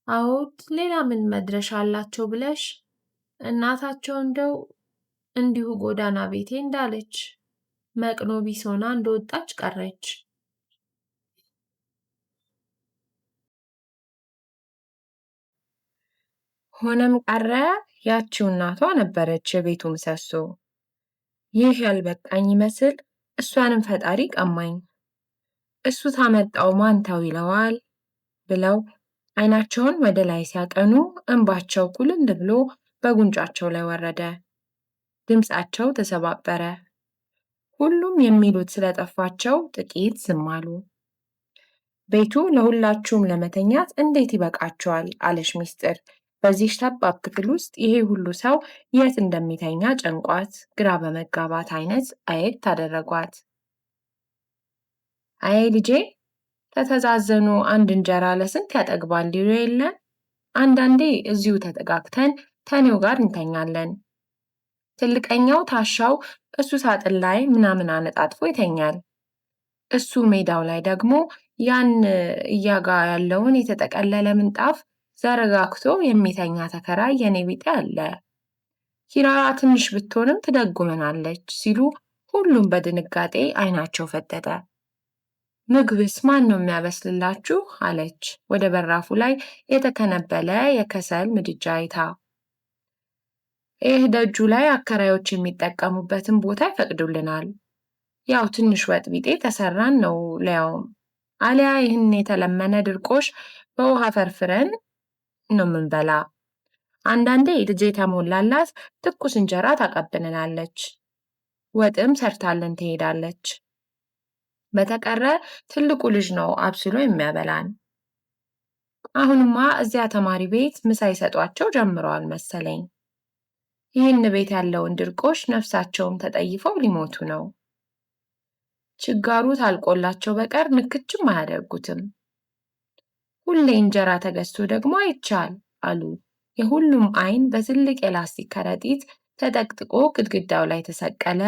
አዎድ፣ ሌላ ምን መድረሻ አላቸው ብለሽ? እናታቸው እንዲሁ ጎዳና ቤቴ እንዳለች መቅኖ ቢስ ሆና እንደወጣች ቀረች። ሆነም ቀረ ያቺው እናቷ ነበረች የቤቱ ምሰሶ። ይህ ያልበቃኝ ይመስል እሷንም ፈጣሪ ቀማኝ። እሱ ታመጣው ማን ተው ይለዋል ብለው ዓይናቸውን ወደ ላይ ሲያቀኑ እንባቸው ኩልል ብሎ በጉንጫቸው ላይ ወረደ። ድምፃቸው ተሰባበረ። ሁሉም የሚሉት ስለጠፋቸው ጥቂት ዝም አሉ። ቤቱ ለሁላችሁም ለመተኛት እንዴት ይበቃችኋል? አለች ሚስጥር በዚህ ጠባብ ክፍል ውስጥ ይሄ ሁሉ ሰው የት እንደሚተኛ ጨንቋት ግራ በመጋባት አይነት አየት ታደረጓት። አይ ልጄ ተተዛዘኑ አንድ እንጀራ ለስንት ያጠግባል ይሉ የለ? አንዳንዴ እዚሁ ተጠጋግተን ተኔው ጋር እንተኛለን። ትልቀኛው ታሻው እሱ ሳጥን ላይ ምናምን አነጣጥፎ ይተኛል። እሱ ሜዳው ላይ ደግሞ ያን እያጋ ያለውን የተጠቀለለ ምንጣፍ ዘረጋግቶ የሚተኛ ተከራይ የኔ ቢጤ አለ። ኪራራ ትንሽ ብትሆንም ትደጉመናለች ሲሉ ሁሉም በድንጋጤ ዓይናቸው ፈጠጠ። ምግብስ ማን ነው የሚያበስልላችሁ? አለች ወደ በራፉ ላይ የተከነበለ የከሰል ምድጃ አይታ። ይህ ደጁ ላይ አከራዮች የሚጠቀሙበትን ቦታ ይፈቅዱልናል። ያው ትንሽ ወጥ ቢጤ ተሰራን ነው ለያውም። አሊያ ይህን የተለመነ ድርቆሽ በውሃ ፈርፍረን ነው ምንበላ። አንዳንዴ ልጄ ተሞላላት ትኩስ እንጀራ ታቀብልናለች። ወጥም ሰርታልን ትሄዳለች። በተቀረ ትልቁ ልጅ ነው አብስሎ የሚያበላን። አሁንማ እዚያ ተማሪ ቤት ምሳ ይሰጧቸው ጀምረዋል መሰለኝ። ይህን ቤት ያለውን ድርቆሽ ነፍሳቸውም ተጠይፈው ሊሞቱ ነው። ችጋሩ ታልቆላቸው በቀር ንክችም አያደርጉትም። ሁሌ እንጀራ ተገዝቶ ደግሞ አይቻል አሉ። የሁሉም ዓይን በትልቅ የላስቲክ ከረጢት ተጠቅጥቆ ግድግዳው ላይ ተሰቀለ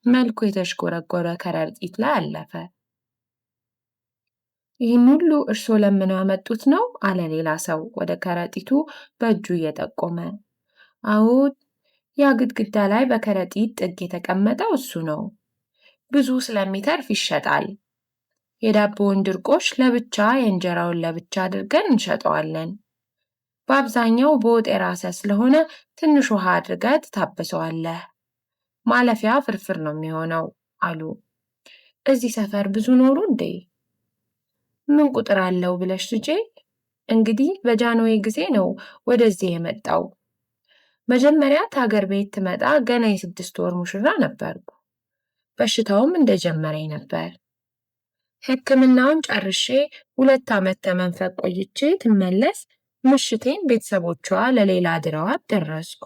መልኩ የተሽጎረጎረ ከረጢት ላይ አለፈ። ይህን ሁሉ እርሶ ለምነው ያመጡት ነው? አለ ሌላ ሰው ወደ ከረጢቱ በእጁ እየጠቆመ። አዎ፣ ያ ግድግዳ ላይ በከረጢት ጥግ የተቀመጠው እሱ ነው። ብዙ ስለሚተርፍ ይሸጣል። የዳቦውን ድርቆሽ ለብቻ የእንጀራውን ለብቻ አድርገን እንሸጠዋለን። በአብዛኛው በወጥ የራሰ ስለሆነ ትንሽ ውሃ አድርገህ ትታበሰዋለህ። ማለፊያ ፍርፍር ነው የሚሆነው አሉ። እዚህ ሰፈር ብዙ ኖሩ እንዴ? ምን ቁጥር አለው ብለሽ ልጄ? እንግዲህ በጃንሆይ ጊዜ ነው ወደዚህ የመጣው። መጀመሪያ ከሀገር ቤት ትመጣ ገና የ6 ወር ሙሽራ ነበርኩ። በሽታውም እንደጀመረኝ ነበር። ሕክምናውን ጨርሼ 2 ዓመት ተመንፈቅ ቆይቼ ትመለስ ምሽቴን ቤተሰቦቿ ለሌላ ድረዋት ደረስኩ።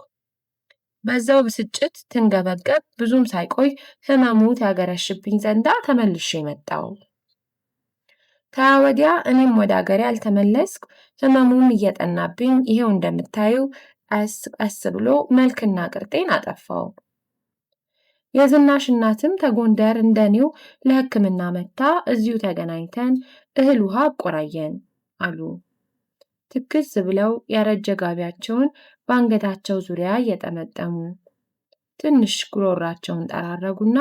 በዛው ብስጭት ትንገበገብ ብዙም ሳይቆይ ህመሙ ያገረሽብኝ ዘንዳ ተመልሼ መጣሁ። ከያ ወዲያ እኔም ወደ አገሬ አልተመለስኩ። ህመሙም እየጠናብኝ ይሄው እንደምታዩ ቀስ ቀስ ብሎ መልክና ቅርጤን አጠፋው። የዝናሽ እናትም ተጎንደር እንደኔው ለሕክምና መጥታ እዚሁ ተገናኝተን እህል ውሃ አቆራየን አሉ። ትክዝ ብለው ያረጀ ጋቢያቸውን በአንገታቸው ዙሪያ እየጠመጠሙ ትንሽ ጉሮሯቸውን ጠራረጉና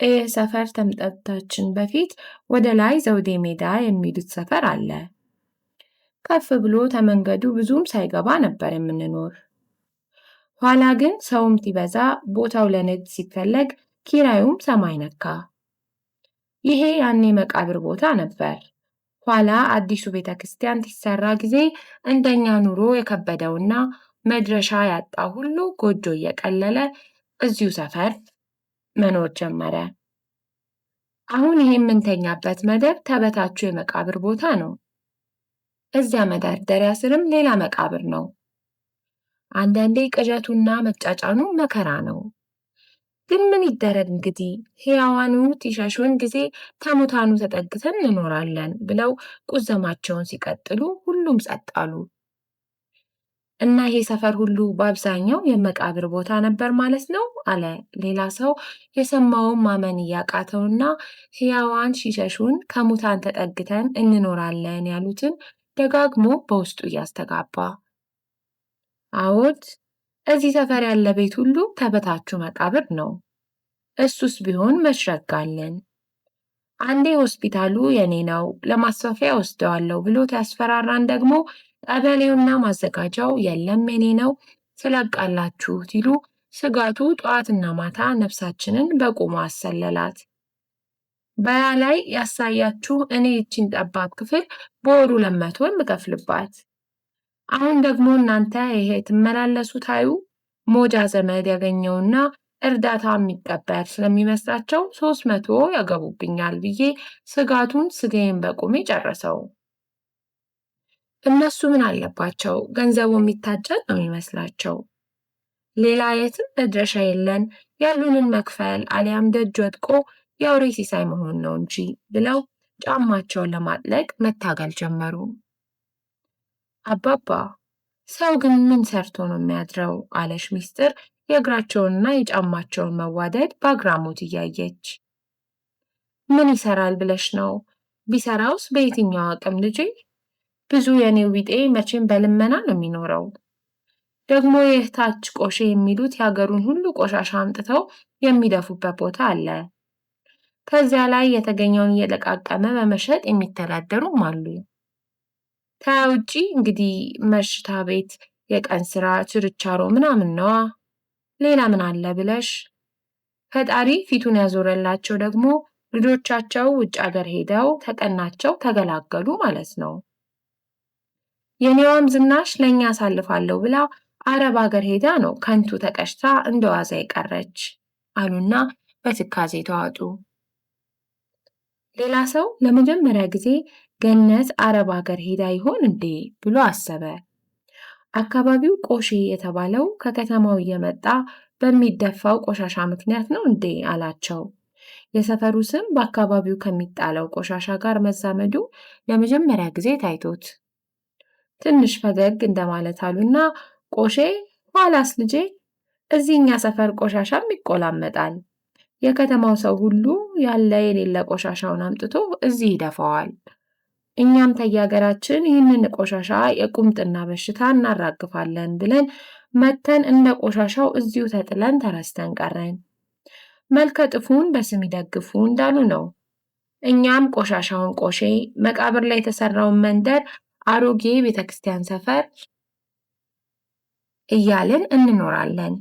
ይህ ሰፈር ከመምጣታችን በፊት ወደ ላይ ዘውዴ ሜዳ የሚሉት ሰፈር አለ። ከፍ ብሎ ተመንገዱ ብዙም ሳይገባ ነበር የምንኖር። ኋላ ግን ሰውም ሲበዛ ቦታው ለንግድ ሲፈለግ ኪራዩም ሰማይ ነካ። ይሄ ያኔ መቃብር ቦታ ነበር። ኋላ አዲሱ ቤተ ክርስቲያን ሲሰራ ጊዜ እንደኛ ኑሮ የከበደውና መድረሻ ያጣ ሁሉ ጎጆ እየቀለለ እዚሁ ሰፈር መኖር ጀመረ። አሁን ይሄ የምንተኛበት መደብ ተበታቹ የመቃብር ቦታ ነው። እዚያ መደርደሪያ ስርም ሌላ መቃብር ነው። አንዳንዴ ቅዠቱና መጫጫኑ መከራ ነው። ግን ምን ይደረግ እንግዲህ ሕያዋኑ ሲሸሹን ጊዜ ከሙታኑ ተጠግተን እንኖራለን ብለው ቁዘማቸውን ሲቀጥሉ ሁሉም ጸጥ አሉ። እና ይሄ ሰፈር ሁሉ በአብዛኛው የመቃብር ቦታ ነበር ማለት ነው አለ ሌላ ሰው የሰማውን ማመን እያቃተውና ሕያዋን ሲሸሹን ከሙታን ተጠግተን እንኖራለን ያሉትን ደጋግሞ በውስጡ እያስተጋባ። አዎድ እዚህ ሰፈር ያለ ቤት ሁሉ ተበታቹ መቃብር ነው። እሱስ ቢሆን መሽረጋለን። አንዴ ሆስፒታሉ የኔ ነው ለማስፋፊያ ወስደዋለሁ ብሎ ያስፈራራን ደግሞ ቀበሌውና ማዘጋጃው የለም የኔ ነው ትለቃላችሁ ሲሉ ስጋቱ ጠዋትና ማታ ነፍሳችንን በቁሙ አሰለላት። በያ ላይ ያሳያችሁ እኔ ይችን ጠባብ ክፍል በወሩ 200 የምከፍልባት። አሁን ደግሞ እናንተ ይሄ ትመላለሱ ታዩ ሞጃ ዘመድ ያገኘውና እርዳታ የሚቀበል ስለሚመስላቸው 300 ያገቡብኛል ብዬ ስጋቱን ስጋዬን በቁሜ ጨረሰው። እነሱ ምን አለባቸው? ገንዘቡ የሚታጨድ ነው የሚመስላቸው። ሌላ የትም መድረሻ የለን ያሉንን መክፈል አሊያም ደጅ ወድቆ የአውሬ ሲሳይ መሆን ነው እንጂ ብለው ጫማቸውን ለማጥለቅ መታገል ጀመሩ። አባባ ሰው ግን ምን ሰርቶ ነው የሚያድረው? አለሽ ሚስጥር የእግራቸውንና የጫማቸውን መዋደድ በአግራሞት እያየች። ምን ይሰራል ብለሽ ነው? ቢሰራውስ በየትኛው አቅም ልጄ? ብዙ የኔው ቢጤ መቼም በልመና ነው የሚኖረው። ደግሞ ይህ ታች ቆሼ የሚሉት የሀገሩን ሁሉ ቆሻሻ አምጥተው የሚደፉበት ቦታ አለ። ከዚያ ላይ የተገኘውን እየለቃቀመ በመሸጥ የሚተዳደሩም አሉ። ከውጪ እንግዲህ መሽታ ቤት፣ የቀን ስራ፣ ችርቻሮ ምናምን ነዋ። ሌላ ምን አለ ብለሽ? ፈጣሪ ፊቱን ያዞረላቸው ደግሞ ልጆቻቸው ውጭ ሀገር ሄደው ተቀናቸው ተገላገሉ ማለት ነው። የኔዋም ዝናሽ ለእኛ አሳልፋለሁ ብላ አረብ ሀገር ሄዳ ነው ከንቱ ተቀሽታ እንደዋዛ የቀረች አሉና በትካዜ ተዋጡ። ሌላ ሰው ለመጀመሪያ ጊዜ ገነት አረብ ሀገር ሄዳ ይሆን እንዴ ብሎ አሰበ። አካባቢው ቆሼ የተባለው ከከተማው እየመጣ በሚደፋው ቆሻሻ ምክንያት ነው እንዴ አላቸው። የሰፈሩ ስም በአካባቢው ከሚጣለው ቆሻሻ ጋር መዛመዱ ለመጀመሪያ ጊዜ ታይቶት ትንሽ ፈገግ እንደማለት አሉና ቆሼ ኋላስ ልጄ እዚህ እኛ ሰፈር ቆሻሻም ይቆላመጣል። የከተማው ሰው ሁሉ ያለ የሌለ ቆሻሻውን አምጥቶ እዚህ ይደፋዋል። እኛም ተያገራችን ይህንን ቆሻሻ የቁምጥና በሽታ እናራግፋለን ብለን መተን እንደ ቆሻሻው እዚሁ ተጥለን ተረስተን ቀረን። መልከ ጥፉን በስም ይደግፉ እንዳሉ ነው። እኛም ቆሻሻውን ቆሼ፣ መቃብር ላይ የተሰራውን መንደር፣ አሮጌ ቤተክርስቲያን ሰፈር እያልን እንኖራለን።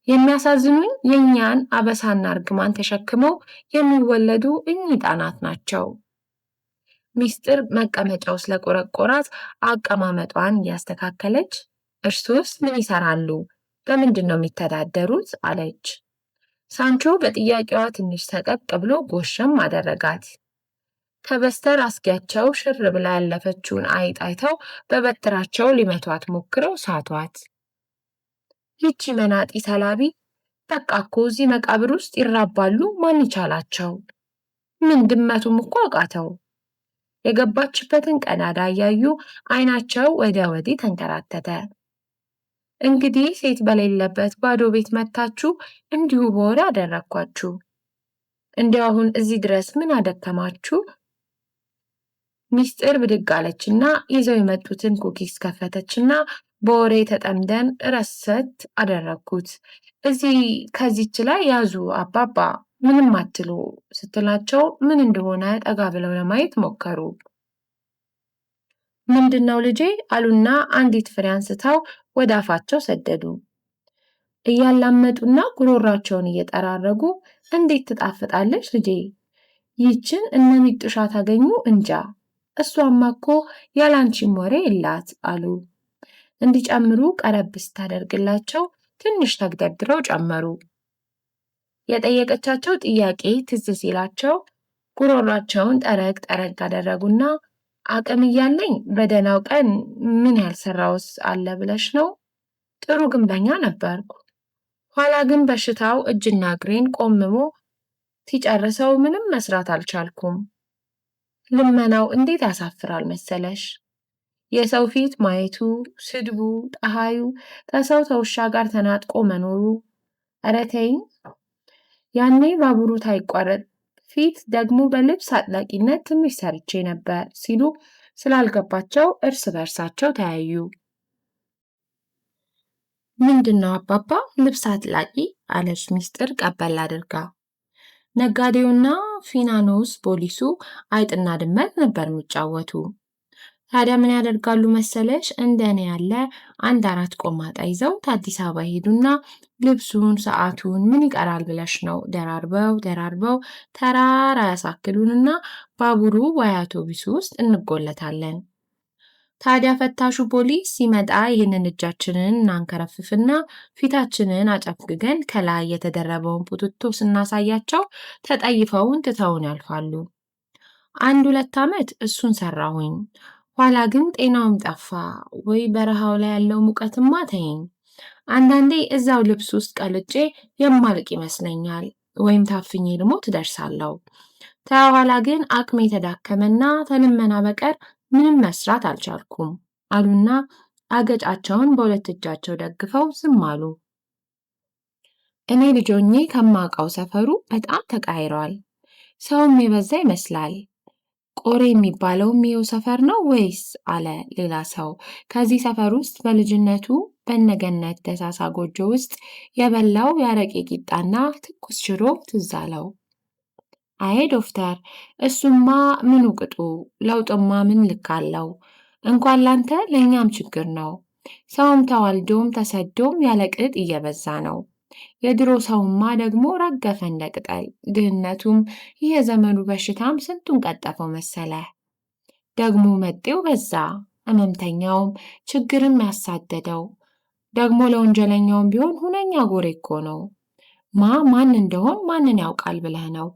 የሚያሳዝኑኝ የእኛን አበሳና እርግማን ተሸክመው የሚወለዱ እኚህ ሕፃናት ናቸው። ሚስጥር መቀመጫው ስለቆረቆራት አቀማመጧን እያስተካከለች እርሶስ ምን ይሰራሉ? በምንድን ነው የሚተዳደሩት? አለች። ሳንቾ በጥያቄዋ ትንሽ ሰቀቅ ብሎ ጎሸም አደረጋት። ከበስተር አስጊያቸው ሽር ብላ ያለፈችውን አይጥ አይተው በበትራቸው ሊመቷት ሞክረው ሳቷት። ይቺ መናጢ ሰላቢ በቃ እኮ እዚህ መቃብር ውስጥ ይራባሉ፣ ማን ይቻላቸው? ምን ድመቱም እኮ አቃተው። የገባችበትን ቀዳዳ እያዩ አይናቸው ወዲያ ወዲህ ተንከራተተ። እንግዲህ ሴት በሌለበት ባዶ ቤት መታችሁ እንዲሁ በወሬ አደረኳችሁ። እንዲያው አሁን እዚህ ድረስ ምን አደከማችሁ? ሚስጥር ብድግ አለችና ይዘው የመጡትን ኩኪስ ከፈተችና በወሬ ተጠምደን ረሰት አደረግኩት። ከዚች ላይ ያዙ አባባ ምንም አትሉ ስትላቸው ምን እንደሆነ ጠጋ ብለው ለማየት ሞከሩ። ምንድነው ልጄ አሉና አንዲት ፍሬ አንስተው ወደ አፋቸው ሰደዱ። እያላመጡና ጉሮሯቸውን እየጠራረጉ እንዴት ትጣፍጣለች ልጄ! ይህችን እነ ሚጡሻ ታገኙ እንጃ። እሷማ እኮ ያላንቺም ወሬ የላት አሉ። እንዲጨምሩ ቀረብ ስታደርግላቸው ትንሽ ተግደርድረው ጨመሩ። የጠየቀቻቸው ጥያቄ ትዝ ሲላቸው ጉሮሯቸውን ጠረግ ጠረግ አደረጉና አቅም እያለኝ በደህናው ቀን ምን ያልሰራውስ አለ ብለሽ ነው? ጥሩ ግንበኛ ነበርኩ። ኋላ ግን በሽታው እጅና እግሬን ቆምሞ ሲጨርሰው ምንም መስራት አልቻልኩም። ልመናው እንዴት ያሳፍራል መሰለሽ! የሰው ፊት ማየቱ፣ ስድቡ፣ ፀሐዩ፣ ከሰው ተውሻ ጋር ተናጥቆ መኖሩ። ኧረ ተይኝ! ያኔ ባቡሩ ሳይቋረጥ ፊት ደግሞ በልብስ አጥላቂነት ትንሽ ሰርቼ ነበር ሲሉ ስላልገባቸው እርስ በርሳቸው ተያዩ። ምንድነው አባባ ልብስ አጥላቂ? አለች ሚስጥር ቀበል አድርጋ። ነጋዴውና ፊናኖስ ፖሊሱ አይጥና ድመት ነበር የሚጫወቱ። ታዲያ ምን ያደርጋሉ መሰለሽ? እንደኔ ያለ አንድ 4 ቆማጣ ይዘው አዲስ አበባ ይሄዱና ልብሱን ሰዓቱን ምን ይቀራል ብለሽ ነው ደራርበው ተራራ ያሳክሉንና ባቡሩ ወይ አውቶቡሱ ውስጥ እንጎለታለን። ታዲያ ፈታሹ ፖሊስ ሲመጣ ይህንን እጃችንን እናንከረፍፍና ፊታችንን አጨፍግገን ከላይ የተደረበውን ቡትቶ ስናሳያቸው ተጠይፈውን ትተውን ያልፋሉ። 1-2 ዓመት እሱን ሰራሁኝ። ኋላ ግን ጤናውም ጠፋ። ወይ በረሃው ላይ ያለው ሙቀትማ ተይኝ። አንዳንዴ እዛው ልብስ ውስጥ ቀልጬ የማልቅ ይመስለኛል። ወይም ታፍኜ ልሞት እደርሳለሁ። ተኋላ ግን አቅሜ ተዳከመና ከልመና በቀር ምንም መስራት አልቻልኩም አሉና አገጫቸውን በሁለት እጃቸው ደግፈው ዝም አሉ። እኔ ልጅ ሆኜ ከማውቀው ሰፈሩ በጣም ተቀያይሯል። ሰውም የበዛ ይመስላል። ቆሬ የሚባለውም ይኸው ሰፈር ነው ወይስ? አለ ሌላ ሰው ከዚህ ሰፈር ውስጥ በልጅነቱ በነገነት ደሳሳ ጎጆ ውስጥ የበላው የአረቄ ቂጣና ትኩስ ሽሮ ትዝ አለው። አይ ዶክተር፣ እሱማ ምኑ ቅጡ፣ ለውጥማ ምን ልክ አለው? እንኳን ላንተ ለእኛም ችግር ነው። ሰውም ተዋልዶም ተሰዶም ያለቅጥ እየበዛ ነው። የድሮ ሰውማ ደግሞ ረገፈ እንደ ቅጠል። ድህነቱም የዘመኑ በሽታም ስንቱን ቀጠፈው መሰለ። ደግሞ መጤው በዛ፣ ህመምተኛውም ችግርም ያሳደደው። ደግሞ ለወንጀለኛውም ቢሆን ሁነኛ ጎሬ እኮ ነው። ማን እንደሆን ማንን ያውቃል ብለህ ነው?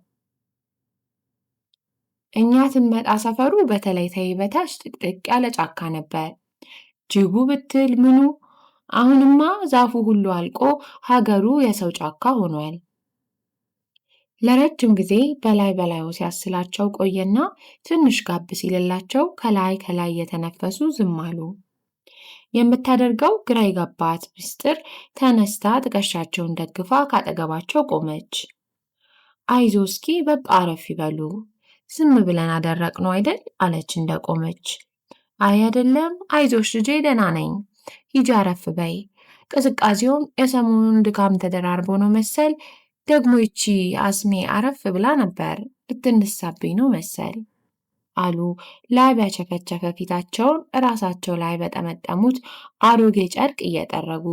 እኛ ስንመጣ ሰፈሩ በተለይ ተይ በታች ጥቅጥቅ ያለ ጫካ ነበር። ጅቡ ብትል ምኑ፣ አሁንማ ዛፉ ሁሉ አልቆ ሀገሩ የሰው ጫካ ሆኗል። ለረጅም ጊዜ በላይ በላዩ ሲያስላቸው ቆየና ትንሽ ጋብ ሲልላቸው ከላይ ከላይ እየተነፈሱ ዝም አሉ። የምታደርገው ግራ የገባት ምስጢር ተነስታ ትከሻቸውን ደግፋ ካጠገባቸው ቆመች። አይዞ እስኪ በቃ አረፍ ይበሉ፣ ዝም ብለን አደረቅነው አይደል? አለች እንደቆመች። አይ አይደለም፣ አይዞሽ ልጄ ደህና ነኝ። ሂጂ አረፍ በይ። ቅዝቃዜውም የሰሞኑን ድካም ተደራርቦ ነው መሰል። ደግሞ ይቺ አስሜ አረፍ ብላ ነበር፣ ልትነሳብኝ ነው መሰል አሉ ላብ ያቸፈቸፈ ፊታቸውን ራሳቸው ላይ በጠመጠሙት አሮጌ ጨርቅ እየጠረጉ።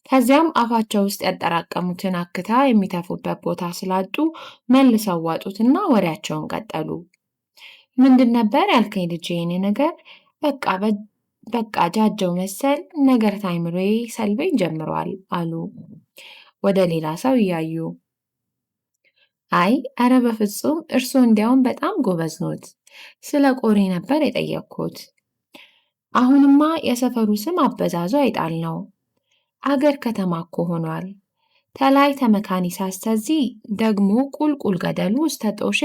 ከዚያም አፋቸው ውስጥ ያጠራቀሙትን አክታ የሚተፉበት ቦታ ስላጡ መልሰው ዋጡትና ወሬያቸውን ቀጠሉ። ምንድን ነበር ያልከኝ ልጄ? የኔ ነገር በቃ ጃጀው መሰል ነገር ታይምሮዬ ሰልበኝ ጀምሯል አሉ ወደ ሌላ ሰው እያዩ። አይ ኧረ በፍጹም እርስዎ እንዲያውም በጣም ጎበዝ ኖት። ስለ ቆሬ ነበር የጠየቅኩት። አሁንማ የሰፈሩ ስም አበዛዙ አይጣል ነው። አገር ከተማ እኮ ሆኗል። ተላይ ተመካኒሳ እስከዚህ ደግሞ ቁልቁል ገደሉ ውስጥ ተጦሼ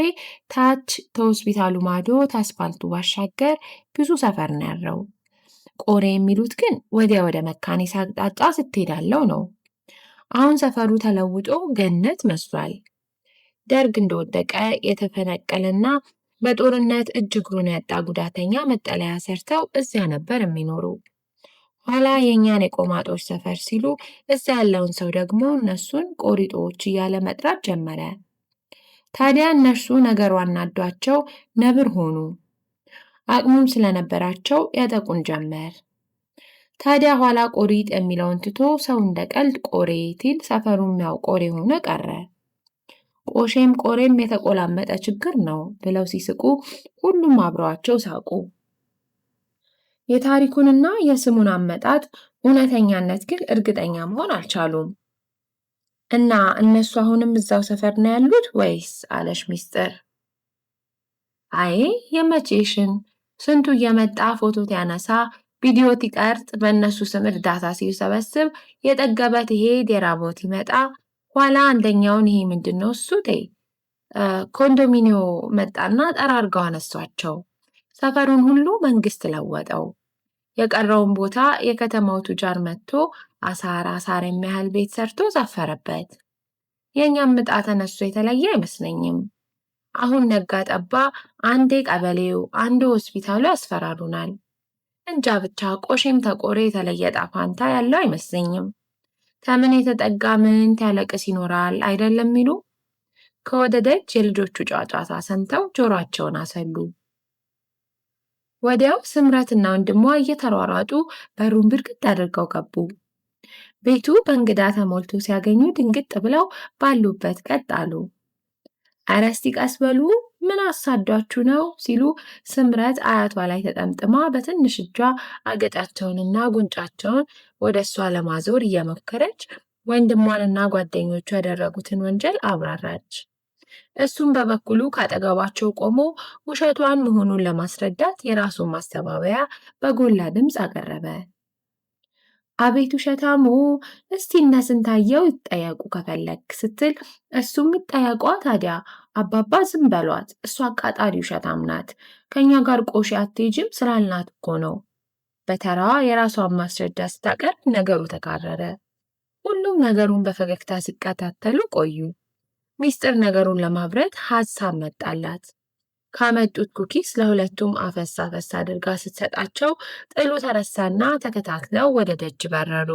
ታች ተሆስፒታሉ ማዶ ታስፋልቱ ባሻገር ብዙ ሰፈር ነው ያለው። ቆሬ የሚሉት ግን ወዲያ ወደ መካኒሳ አቅጣጫ ስትሄዳለው ነው። አሁን ሰፈሩ ተለውጦ ገነት መስሏል። ደርግ እንደወደቀ የተፈነቀለና በጦርነት እጅ እግሩን ያጣ ጉዳተኛ መጠለያ ሰርተው እዚያ ነበር የሚኖሩ። ኋላ የእኛን የቆማጦች ሰፈር ሲሉ እዛ ያለውን ሰው ደግሞ እነሱን ቆሪጦች እያለ መጥራት ጀመረ። ታዲያ እነርሱ ነገሩ አናዷቸው ነብር ሆኑ። አቅሙም ስለነበራቸው ያጠቁን ጀመር። ታዲያ ኋላ ቆሪጥ የሚለውን ትቶ ሰው እንደ ቀልድ ቆሬ ሲል ሰፈሩም ያው ቆሬ ሆኖ ቀረ። ቆሼም ቆሬም የተቆላመጠ ችግር ነው ብለው ሲስቁ ሁሉም አብረዋቸው ሳቁ። የታሪኩንና የስሙን አመጣጥ እውነተኛነት ግን እርግጠኛ መሆን አልቻሉም። እና እነሱ አሁንም እዛው ሰፈር ነው ያሉት ወይስ? አለች ሚስጥር። አይ የመቼሽን፣ ስንቱ እየመጣ ፎቶ ያነሳ ቪዲዮ ይቀርጽ በእነሱ ስም እርዳታ ሲሰበስብ የጠገበት ይሄድ የራቦት ይመጣ። ኋላ አንደኛውን ይሄ ምንድነው እሱ ኮንዶሚኒዮ መጣና ጠራርገው አነሷቸው። ሰፈሩን ሁሉ መንግስት ለወጠው። የቀረውን ቦታ የከተማው ቱጃር መጥቶ አሳር የሚያህል ቤት ሰርቶ ሰፈረበት። የእኛም ዕጣ ተነሱ የተለየ አይመስለኝም። አሁን ነጋ ጠባ አንዴ ቀበሌው አንዴ ሆስፒታሉ ያስፈራሩናል። እንጃ ብቻ ቆሼም ተቆሬ የተለየ ዕጣ ፋንታ ያለው አይመስለኝም። ከምን የተጠጋ ምን ያለቅስ ይኖራል አይደለም ሚሉ። ከወደ ደጅ የልጆቹ ጫጫታ ሰምተው ጆሮአቸውን አሰሉ። ወዲያው ስምረትና ወንድሟ እየተሯሯጡ በሩን ብርግድ አድርገው ገቡ። ቤቱ በእንግዳ ተሞልቶ ሲያገኙ ድንግጥ ብለው ባሉበት ቀጥ አሉ። ኧረ እስቲ ቀስ በሉ ምን አሳዷችሁ ነው ሲሉ ስምረት አያቷ ላይ ተጠምጥማ በትንሽ እጇ አገጫቸውንና ጉንጫቸውን ወደ እሷ ለማዞር እየሞከረች ወንድሟንና ጓደኞቹ ያደረጉትን ወንጀል አብራራች። እሱም በበኩሉ ካጠገባቸው ቆሞ ውሸቷን መሆኑን ለማስረዳት የራሱን ማስተባበያ በጎላ ድምፅ አቀረበ። አቤት ውሸታሙ! እስቲ እነ ስንታየው ይጠየቁ ከፈለግ ስትል እሱም ይጠየቋ ታዲያ አባባ ዝም በሏት፣ እሷ አቃጣሪ ውሸታም ናት፣ ከእኛ ጋር ቆሼ አትሄጂም ስላልናት እኮ ነው። በተራዋ የራሷን ማስረጃ ስታቀርብ ነገሩ ተካረረ። ሁሉም ነገሩን በፈገግታ ሲከታተሉ ቆዩ። ሚስጥር ነገሩን ለማብረት ሀሳብ መጣላት። ካመጡት ኩኪስ ለሁለቱም አፈሳ አፈሳ አድርጋ ስትሰጣቸው ጥሉ ተረሳና ተከታትለው ወደ ደጅ በረሩ።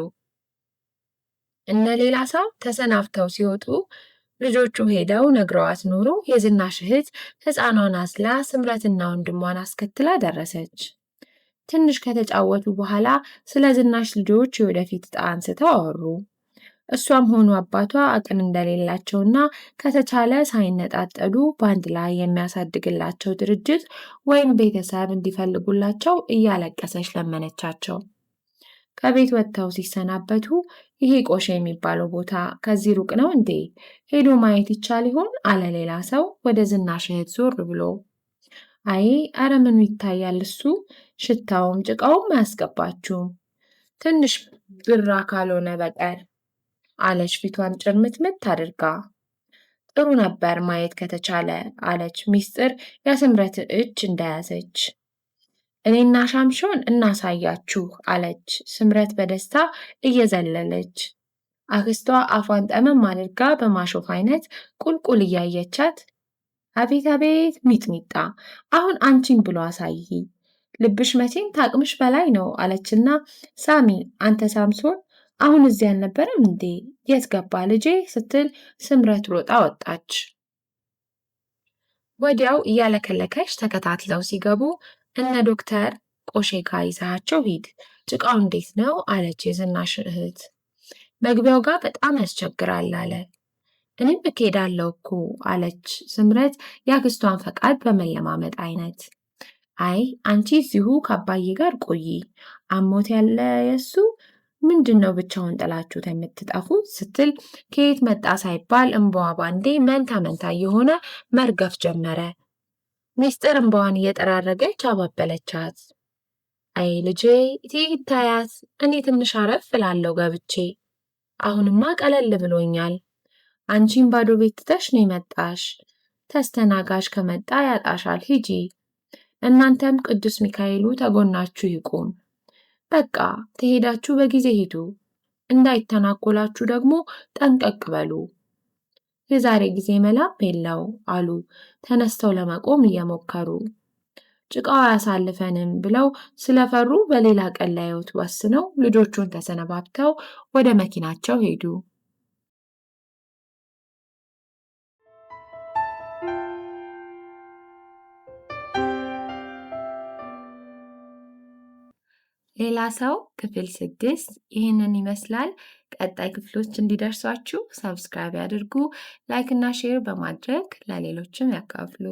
እነ ሌላ ሰው ተሰናብተው ሲወጡ ልጆቹ ሄደው ነግረዋት ኖሮ የዝናሽ እህት ሕፃኗን አዝላ ስምረትና ወንድሟን አስከትላ ደረሰች። ትንሽ ከተጫወቱ በኋላ ስለ ዝናሽ ልጆች የወደፊት ዕጣ አንስተው አወሩ። እሷም ሆኑ አባቷ አቅም እንደሌላቸውና ከተቻለ ሳይነጣጠሉ በአንድ ላይ የሚያሳድግላቸው ድርጅት ወይም ቤተሰብ እንዲፈልጉላቸው እያለቀሰች ለመነቻቸው። ከቤት ወጥተው ሲሰናበቱ ይሄ ቆሼ የሚባለው ቦታ ከዚህ ሩቅ ነው እንዴ? ሄዶ ማየት ይቻል ይሆን? አለ ሌላ ሰው ወደ ዝናሽ እህት ዞር ብሎ። አይ ኧረ ምኑ ይታያል እሱ፣ ሽታውም ጭቃውም አያስገባችሁም፣ ትንሽ ብራ ካልሆነ በቀር አለች ፊቷን ጭርምትምት አድርጋ። ጥሩ ነበር ማየት ከተቻለ አለች ሚስጥር የስምረት እጅ እንደያዘች። እኔና ሻምሾን እናሳያችሁ አለች ስምረት በደስታ እየዘለለች። አክስቷ አፏን ጠመም አድርጋ በማሾፍ አይነት ቁልቁል እያየቻት አቤት አቤት ሚጥሚጣ፣ አሁን አንቺን ብሎ አሳይ፣ ልብሽ መቼም ታቅምሽ በላይ ነው አለችና ሳሚ አንተ ሳምሶን አሁን እዚህ አልነበረም እንዴ? የት ገባ ልጄ? ስትል ስምረት ሮጣ ወጣች። ወዲያው እያለከለከች ተከታትለው ሲገቡ እነ ዶክተር ቆሼ ጋ ይዛቸው ሂድ፣ ጭቃው እንዴት ነው አለች የዝናሽ እህት። መግቢያው ጋር በጣም ያስቸግራል አለ። እኔም እኬዳለሁ እኮ አለች ስምረት የአክስቷን ፈቃድ በመለማመጥ አይነት። አይ አንቺ እዚሁ ከአባዬ ጋር ቆይ፣ አሞት ያለ የሱ ምንድን ነው ብቻውን ጥላችሁት የምትጠፉት? ስትል ከየት መጣ ሳይባል እንባዋ ባንዴ መንታ መንታ የሆነ መርገፍ ጀመረ። ሚስጥር እንባዋን እየጠራረገች አባበለቻት። አይ ልጄ ይታያት፣ እኔ ትንሽ አረፍ እላለሁ ገብቼ፣ አሁንማ ቀለል ብሎኛል። አንቺን ባዶ ቤት ትተሽ ነው የመጣሽ። ተስተናጋጅ ከመጣ ያጣሻል፣ ሂጂ። እናንተም ቅዱስ ሚካኤሉ ተጎናችሁ ይቁም። በቃ ትሄዳችሁ በጊዜ ሂዱ፣ እንዳይተናኮላችሁ ደግሞ ጠንቀቅ በሉ። የዛሬ ጊዜ መላም የለው አሉ ተነስተው ለመቆም እየሞከሩ። ጭቃው አያሳልፈንም ብለው ስለፈሩ በሌላ ቀን ሊያዩት ወስነው ልጆቹን ተሰነባብተው ወደ መኪናቸው ሄዱ። ሌላ ሰው ክፍል 6 ይህንን ይመስላል። ቀጣይ ክፍሎች እንዲደርሷችሁ ሰብስክራይብ ያድርጉ፣ ላይክ እና ሼር በማድረግ ለሌሎችም ያካፍሉ።